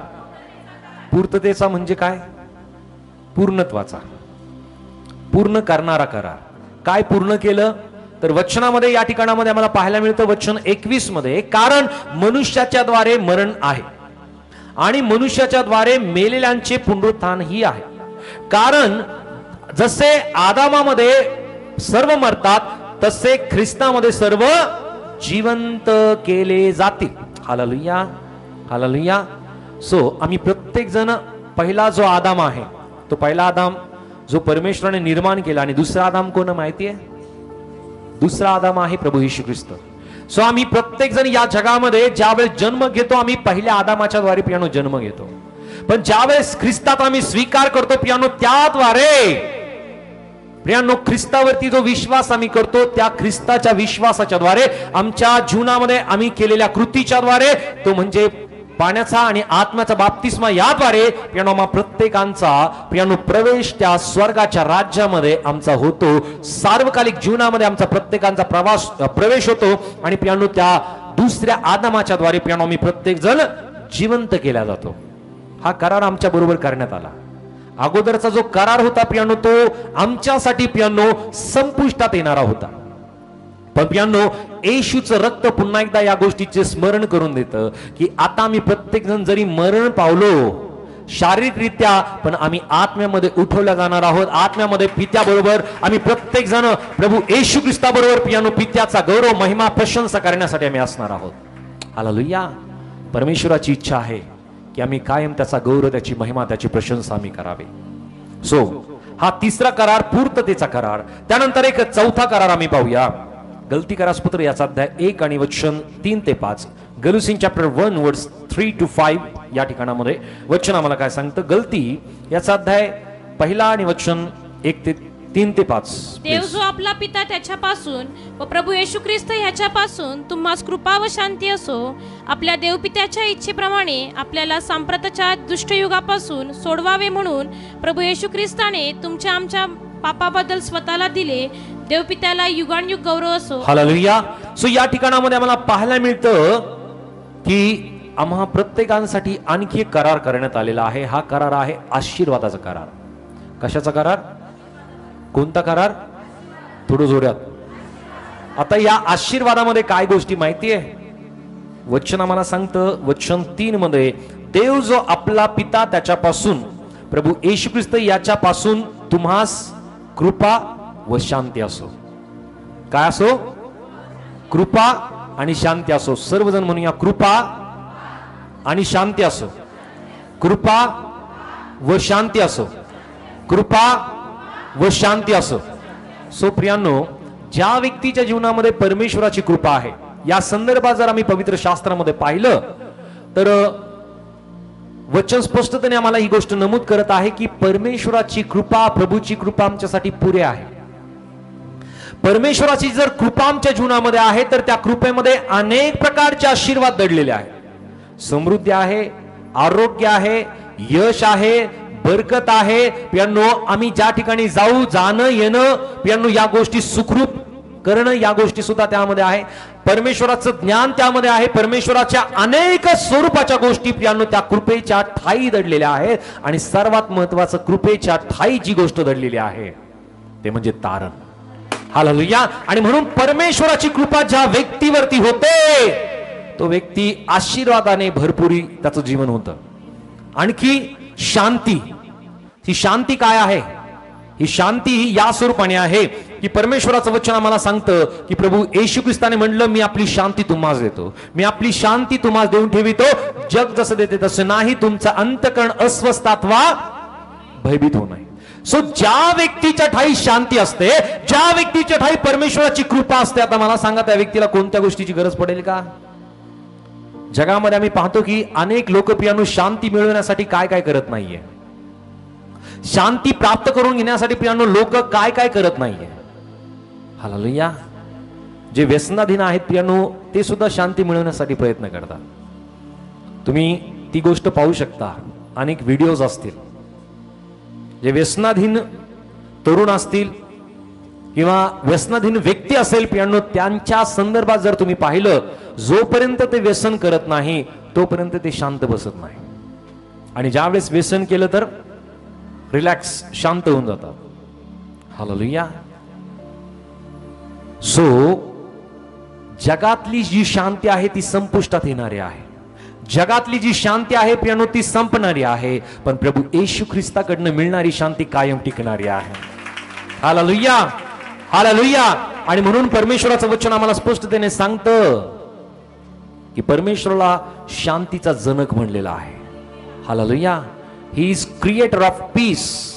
पूर्ततेचा म्हणजे काय? पूर्णत्वाचा, पूर्ण करणारा करार. काय पूर्ण केलं तर वचनामध्ये या ठिकाणामध्ये आम्हाला पाहायला मिळतं वचन 21 मध्ये, कारण मनुष्याच्या द्वारे मरण आहे आणि मनुष्याच्या द्वारे मेलेल्यांचे पुनरुत्थान ही आहे. कारण जसे आदामामध्ये सर्व मरतात, तसे ख्रिस्तामध्ये सर्व जिवंत केले जातील. Hallelujah, hallelujah. सो आम्ही प्रत्येक जण, पहिला जो आदाम आहे तो पहिला आदाम जो परमेश्वराने निर्माण केला, आणि दुसरा आदाम कोण माहितीये? दुसरा आदाम आहे प्रभू येशू ख्रिस्त. सो आम्ही प्रत्येक जण या जगामध्ये ज्यावेळेस जन्म घेतो, आम्ही पहिल्या आदामाच्या द्वारे पियानो जन्म घेतो. पण ज्यावेळेस ख्रिस्तात आम्ही स्वीकार करतो पियानो, त्याद्वारे प्रियांनो ख्रिस्तावरती जो विश्वास आम्ही करतो, त्या ख्रिस्ताच्या विश्वासाच्या द्वारे आमच्या जीवनामध्ये आम्ही केलेल्या कृतीच्या द्वारे, तो म्हणजे पाण्याचा आणि आत्म्याचा बाप्तिस्मा, याद्वारे प्रियांनो प्रत्येकांचा प्रियांनो प्रवेश त्या स्वर्गाच्या राज्यामध्ये आमचा होतो. सार्वकालिक जीवनामध्ये आमचा प्रत्येकांचा प्रवेश होतो. आणि प्रियांनो त्या दुसऱ्या आदामाच्या द्वारे प्रियांनो आम्ही प्रत्येक जण जिवंत केला जातो. हा करार आमच्या बरोबर करण्यात आला. अगोदरचा जो करार होता प्रियांनो, तो आमच्यासाठी प्रियांनो संपुष्टात येणारा होता. पण प्रियांनो येशूचं रक्त पुन्हा एकदा या गोष्टीचे स्मरण करून देतं की आता आम्ही प्रत्येक जण जरी मरण पावलो शारीरिकरित्या, पण आम्ही आत्म्यामध्ये उठवल्या जाणार आहोत. आत्म्यामध्ये पित्याबरोबर आम्ही प्रत्येक जण प्रभू येशू ख्रिस्ताबरोबर प्रियांनो पित्याचा गौरव, महिमा, प्रशंसा करण्यासाठी आम्ही असणार आहोत. हालेलुया. परमेश्वराची इच्छा आहे की आम्ही कायम त्याचा गौरव, त्याची महिमा, त्याची प्रशंसा आम्ही करावे. सो हा तिसरा करार, पूर्ततेचा करार. त्यानंतर एक चौथा करार आम्ही पाहूया. गलती करारपत्र याचा अध्याय 1 आणि वचन 3 ते 5. गलुसीन चॅप्टर 1 वर्स 3 to 5 या ठिकाणामध्ये वचन आम्हाला काय सांगतं? गलती याचा अध्याय 1 आणि वचन 1 ते 3 ते 5. देव जो आपला पिता त्याच्यापासून व प्रभू येशू ख्रिस्त ह्याच्यापासून तुम्हास कृपा व शांती असो. आपल्या देवपित्याच्या इच्छेप्रमाणे आपल्याला सांप्रतच्या दुष्टयुगापासून सोडवावे म्हणून प्रभू येशू ख्रिस्ताने तुमच्या आमच्या पापाबद्दल स्वतःला दिले. देवपित्याला युगानुयुग गौरव असो. हालेलुया. सो या ठिकाणामध्ये आम्हाला पाहायला मिळतं की आम्हा प्रत्येकांसाठी आणखी एक करार करण्यात आलेला आहे. हा करार आहे आशीर्वादाचा करार. कशाचा करार? कोणता करार? थोडं जोरात. आता या आशीर्वादामध्ये काय गोष्टी माहितीये? वचन आम्हाला सांगतं वचन 3 मध्ये, देव जो आपला पिता त्याच्यापासून प्रभू येशू ख्रिस्त याच्यापासून तुम्हास कृपा व शांती असो. काय असो? कृपा आणि शांती असो. सर्वजण म्हणूया कृपा आणि शांती असो. कृपा व शांती असो. कृपा व शांती असो. सो प्रियांनो, ज्या व्यक्तीच्या जीवनामध्ये परमेश्वराची कृपा आहे, या संदर्भात जर आम्ही पवित्र शास्त्रामध्ये पाहिलं तर वचन स्पष्टतेने आम्हाला ही गोष्ट नमूद करत आहे की परमेश्वराची कृपा, प्रभूची कृपा आमच्यासाठी पुरे आहे. परमेश्वराची जर कृपा आमच्या जीवनामध्ये आहे तर त्या कृपेमध्ये अनेक प्रकारचे आशीर्वाद दडलेले आहेत. समृद्धी आहे, आरोग्य आहे, यश आहे, बरकत आहे. प्रियांनो, आम्ही ज्या ठिकाणी जाऊ, जाणं येणं, प्रियांनो या गोष्टी सुखरूप करणं, या गोष्टी सुद्धा त्यामध्ये आहे. परमेश्वराचं ज्ञान त्यामध्ये आहे. परमेश्वराच्या अनेक स्वरूपाच्या गोष्टी प्रियांनो त्या कृपेच्या ठाई दडलेल्या आहेत. आणि सर्वात महत्वाचं, कृपेच्या ठाई जी गोष्ट दडलेली आहे ते म्हणजे तारण. हालेलुया. आणि म्हणून परमेश्वराची कृपा ज्या व्यक्तीवरती होते, तो व्यक्ती आशीर्वादाने भरपुरी त्याचं जीवन होतं. आणखी शांती. ही शांती काय आहे? ही शांती या स्वरूपाने आहे की परमेश्वराचं वचन आम्हाला सांगतं की प्रभू येशू ख्रिस्ताने म्हणलं, मी आपली शांती तुम्हाला देतो, मी आपली शांती तुम्हाला देऊन ठेवितो. जग जसं देते तसं नाही. तुमचा अंतःकरण अस्वस्थ अथवा भयभीत होऊ नये. सो ज्या व्यक्तीच्या ठाई शांती असते, ज्या व्यक्तीच्या ठाई परमेश्वराची कृपा असते, आता मला सांगा त्या व्यक्तीला कोणत्या गोष्टीची गरज पडेल का? जगामध्ये आम्ही पाहतो की अनेक लोक प्रियांनो शांती मिळवण्यासाठी काय काय करत नाहीये. शांती प्राप्त करून घेण्यासाठी प्रियांनो लोक काय काय करत नाहीये. हालेलुया. जे व्यसनाधीन आहेत प्रियांनो ते सुद्धा शांती मिळवण्यासाठी प्रयत्न करतात. तुम्ही ती गोष्ट पाहू शकता. अनेक व्हिडिओज असतील. जे व्यसनाधीन तरुण असतील किंवा व्यसनाधीन व्यक्ती असेल प्रियांनो, त्यांच्या संदर्भात जर तुम्ही पाहिलं, जोपर्यंत ते व्यसन करत नाही तोपर्यंत ते शांत बसत नाही. आणि ज्यावेळेस व्यसन केलं तर रिलॅक्स, शांत होऊन जातात. हालेलुया. सो जगातली जी शांती आहे ती संपुष्टात येणारी आहे. जगातली जी शांती आहे प्रियांनो ती संपणारी आहे. पण प्रभू येशू ख्रिस्ताकडनं मिळणारी शांती कायम टिकणारी आहे. हालेलुया. हालेलुया. आणि म्हणून परमेश्वराचं वचन आम्हाला स्पष्टतेने सांगतं की परमेश्वराला शांतीचा जनक म्हणलेला आहे. Hallelujah. He is creator of peace.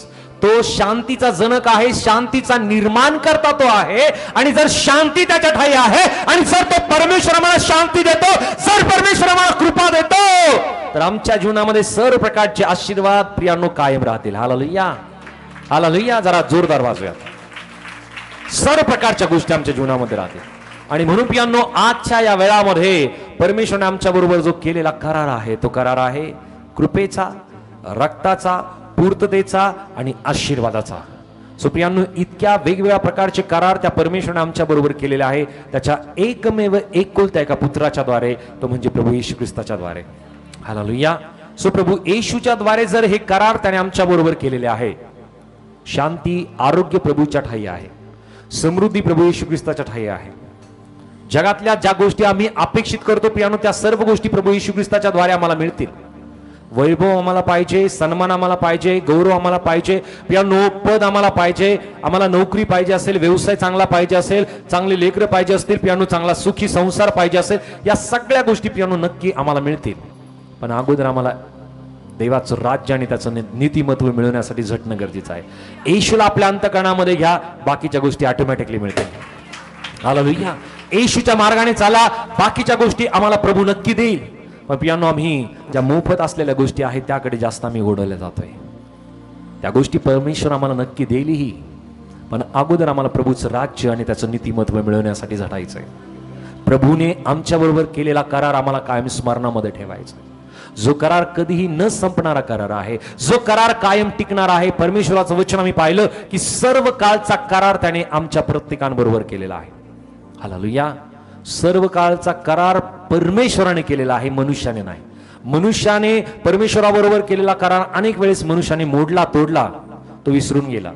तो शांतीचा जनक आहे, शांतीचा निर्माण करता तो आहे. आणि जर शांती त्याच्या ठाई आहे आणि जर तो परमेश्वर आम्हाला शांती देतो, जर परमेश्वर आम्हाला कृपा देतो, तर आमच्या जीवनामध्ये सर्व प्रकारचे आशीर्वाद प्रियांनो कायम राहतील. हालेलुया. हालेलुया. जरा जोरदार वाजूयात. सर्व प्रकारच्या गोष्टी आमच्या जीवनामध्ये राहतील. आणि म्हणून प्रियांनो आजच्या या वेळामध्ये परमेश्वराने आमच्या बरोबर जो केलेला करार आहे तो करार आहे कृपेचा, रक्ताचा, पूर्ततेचा आणि आशीर्वादाचा. सो प्रियांनो इतक्या वेगवेगळ्या प्रकारचे करार त्या परमेश्वराने आमच्या बरोबर केलेले आहे त्याच्या एकमेव एकुलत्या एका पुत्राच्या द्वारे, तो म्हणजे प्रभू येशू ख्रिस्ताच्या द्वारे. हालेलुया. सो प्रभू येशूच्या द्वारे जर हे करार त्याने आमच्या बरोबर केलेले आहे, शांती आरोग्य प्रभूच्या ठाई आहे, समृद्धी प्रभू येशू ख्रिस्ताच्या ठाई आहे. जगातल्या ज्या गोष्टी आम्ही अपेक्षित करतो प्रियांनो त्या सर्व गोष्टी प्रभू येशू ख्रिस्ताच्या द्वारे आम्हाला मिळतील. वैभव आम्हाला पाहिजे, सन्मान आम्हाला पाहिजे, गौरव आम्हाला पाहिजे प्रियांनो, पद आम्हाला पाहिजे, आम्हाला नोकरी पाहिजे असेल, व्यवसाय चांगला पाहिजे असेल, चांगले लेकरं पाहिजे असतील प्रियांनो, चांगला सुखी संसार पाहिजे असेल, या सगळ्या गोष्टी प्रियांनो नक्की आम्हाला मिळतील. पण अगोदर आम्हाला देवाचं राज्य आणि त्याचं नीतिमत्व मिळवण्यासाठी झटणं गरजेचं आहे. येशूला आपल्या अंतःकरणामध्ये घ्या, बाकीच्या गोष्टी ऑटोमॅटिकली मिळतील. हालेलुया. येशूच्या मार्गाने चाला, बाकीच्या गोष्टी आम्हाला प्रभू नक्की देईल. पण प्रियांनो आम्ही ज्या मोफत असलेल्या गोष्टी आहेत त्याकडे जास्त आम्ही ओढवले जातोय. त्या गोष्टी परमेश्वर आम्हाला नक्की देईलही, पण अगोदर आम्हाला प्रभूचं राज्य आणि त्याचं नीतिमत्व मिळवण्यासाठी झटायचंय. प्रभूने आमच्या बरोबर केलेला करार आम्हाला कायम स्मरणामध्ये ठेवायचा, जो करार कधीही न संपणारा करार आहे, जो करार कायम टिकणार आहे. परमेश्वराचं वचन आम्ही पाहिलं की सर्व काळचा करार त्याने आमच्या प्रत्येकांबरोबर केलेला आहे. हालेलुया. सर्व काळचा करार परमेश्वराने केलेला आहे, मनुष्याने नाही. मनुष्याने परमेश्वराबरोबर केलेला करार अनेक वेळेस मनुष्याने मोडला, तोडला, तो विसरून गेला.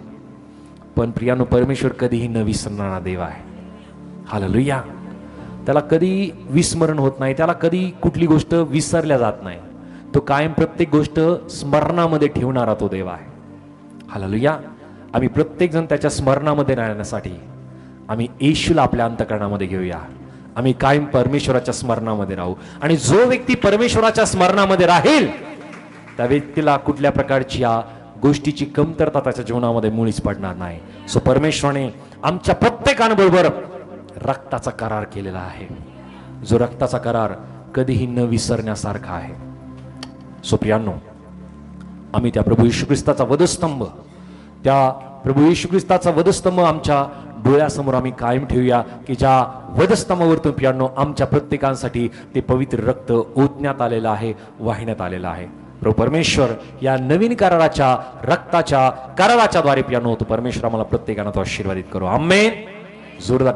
पण प्रियांनो परमेश्वर कधीही न विसरणारा देव आहे. हालेलुया. त्याला कधी विस्मरण होत नाही, त्याला कधी कुठली गोष्ट विसरल्या जात नाही. तो कायम प्रत्येक गोष्ट स्मरणामध्ये ठेवणारा तो देव आहे. हालेलुया. आम्ही प्रत्येक जण त्याच्या स्मरणामध्ये राहण्यासाठी आम्ही येशूला आपल्या अंतःकरणामध्ये घेऊया. आम्ही कायम परमेश्वराच्या स्मरणामध्ये राहू. आणि जो व्यक्ती परमेश्वराच्या स्मरणामध्ये राहील त्या व्यक्तीला कुठल्या प्रकारची या गोष्टीची कमतरता त्याच्या जीवनामध्ये मुळीच पडणार नाही. सो परमेश्वराने आमच्या प्रत्येकाबरोबर रक्ताचा करार केलेला आहे, जो रक्ताचा करार कधीही न विसरण्यासारखा आहे. सो प्रियांनो आम्ही त्या प्रभू येशू ख्रिस्ताचा वधस्तंभ, त्या प्रभू येशू ख्रिस्ताचा वधस्तंभ आमच्या डोळ्यासमोर आम्ही कायम ठेवूया की ज्या वधस्तंभावरतून प्रियांनो आमच्या प्रत्येकांसाठी ते पवित्र रक्त ओतण्यात आलेलं आहे, वाहिण्यात आलेलं आहे. प्रभू परमेश्वर या नवीन कराराच्या रक्ताच्या कराराच्या द्वारे प्रियांनो तो परमेश्वर आम्हाला प्रत्येकांना तो आशीर्वादित करो. आमेन. जोरदार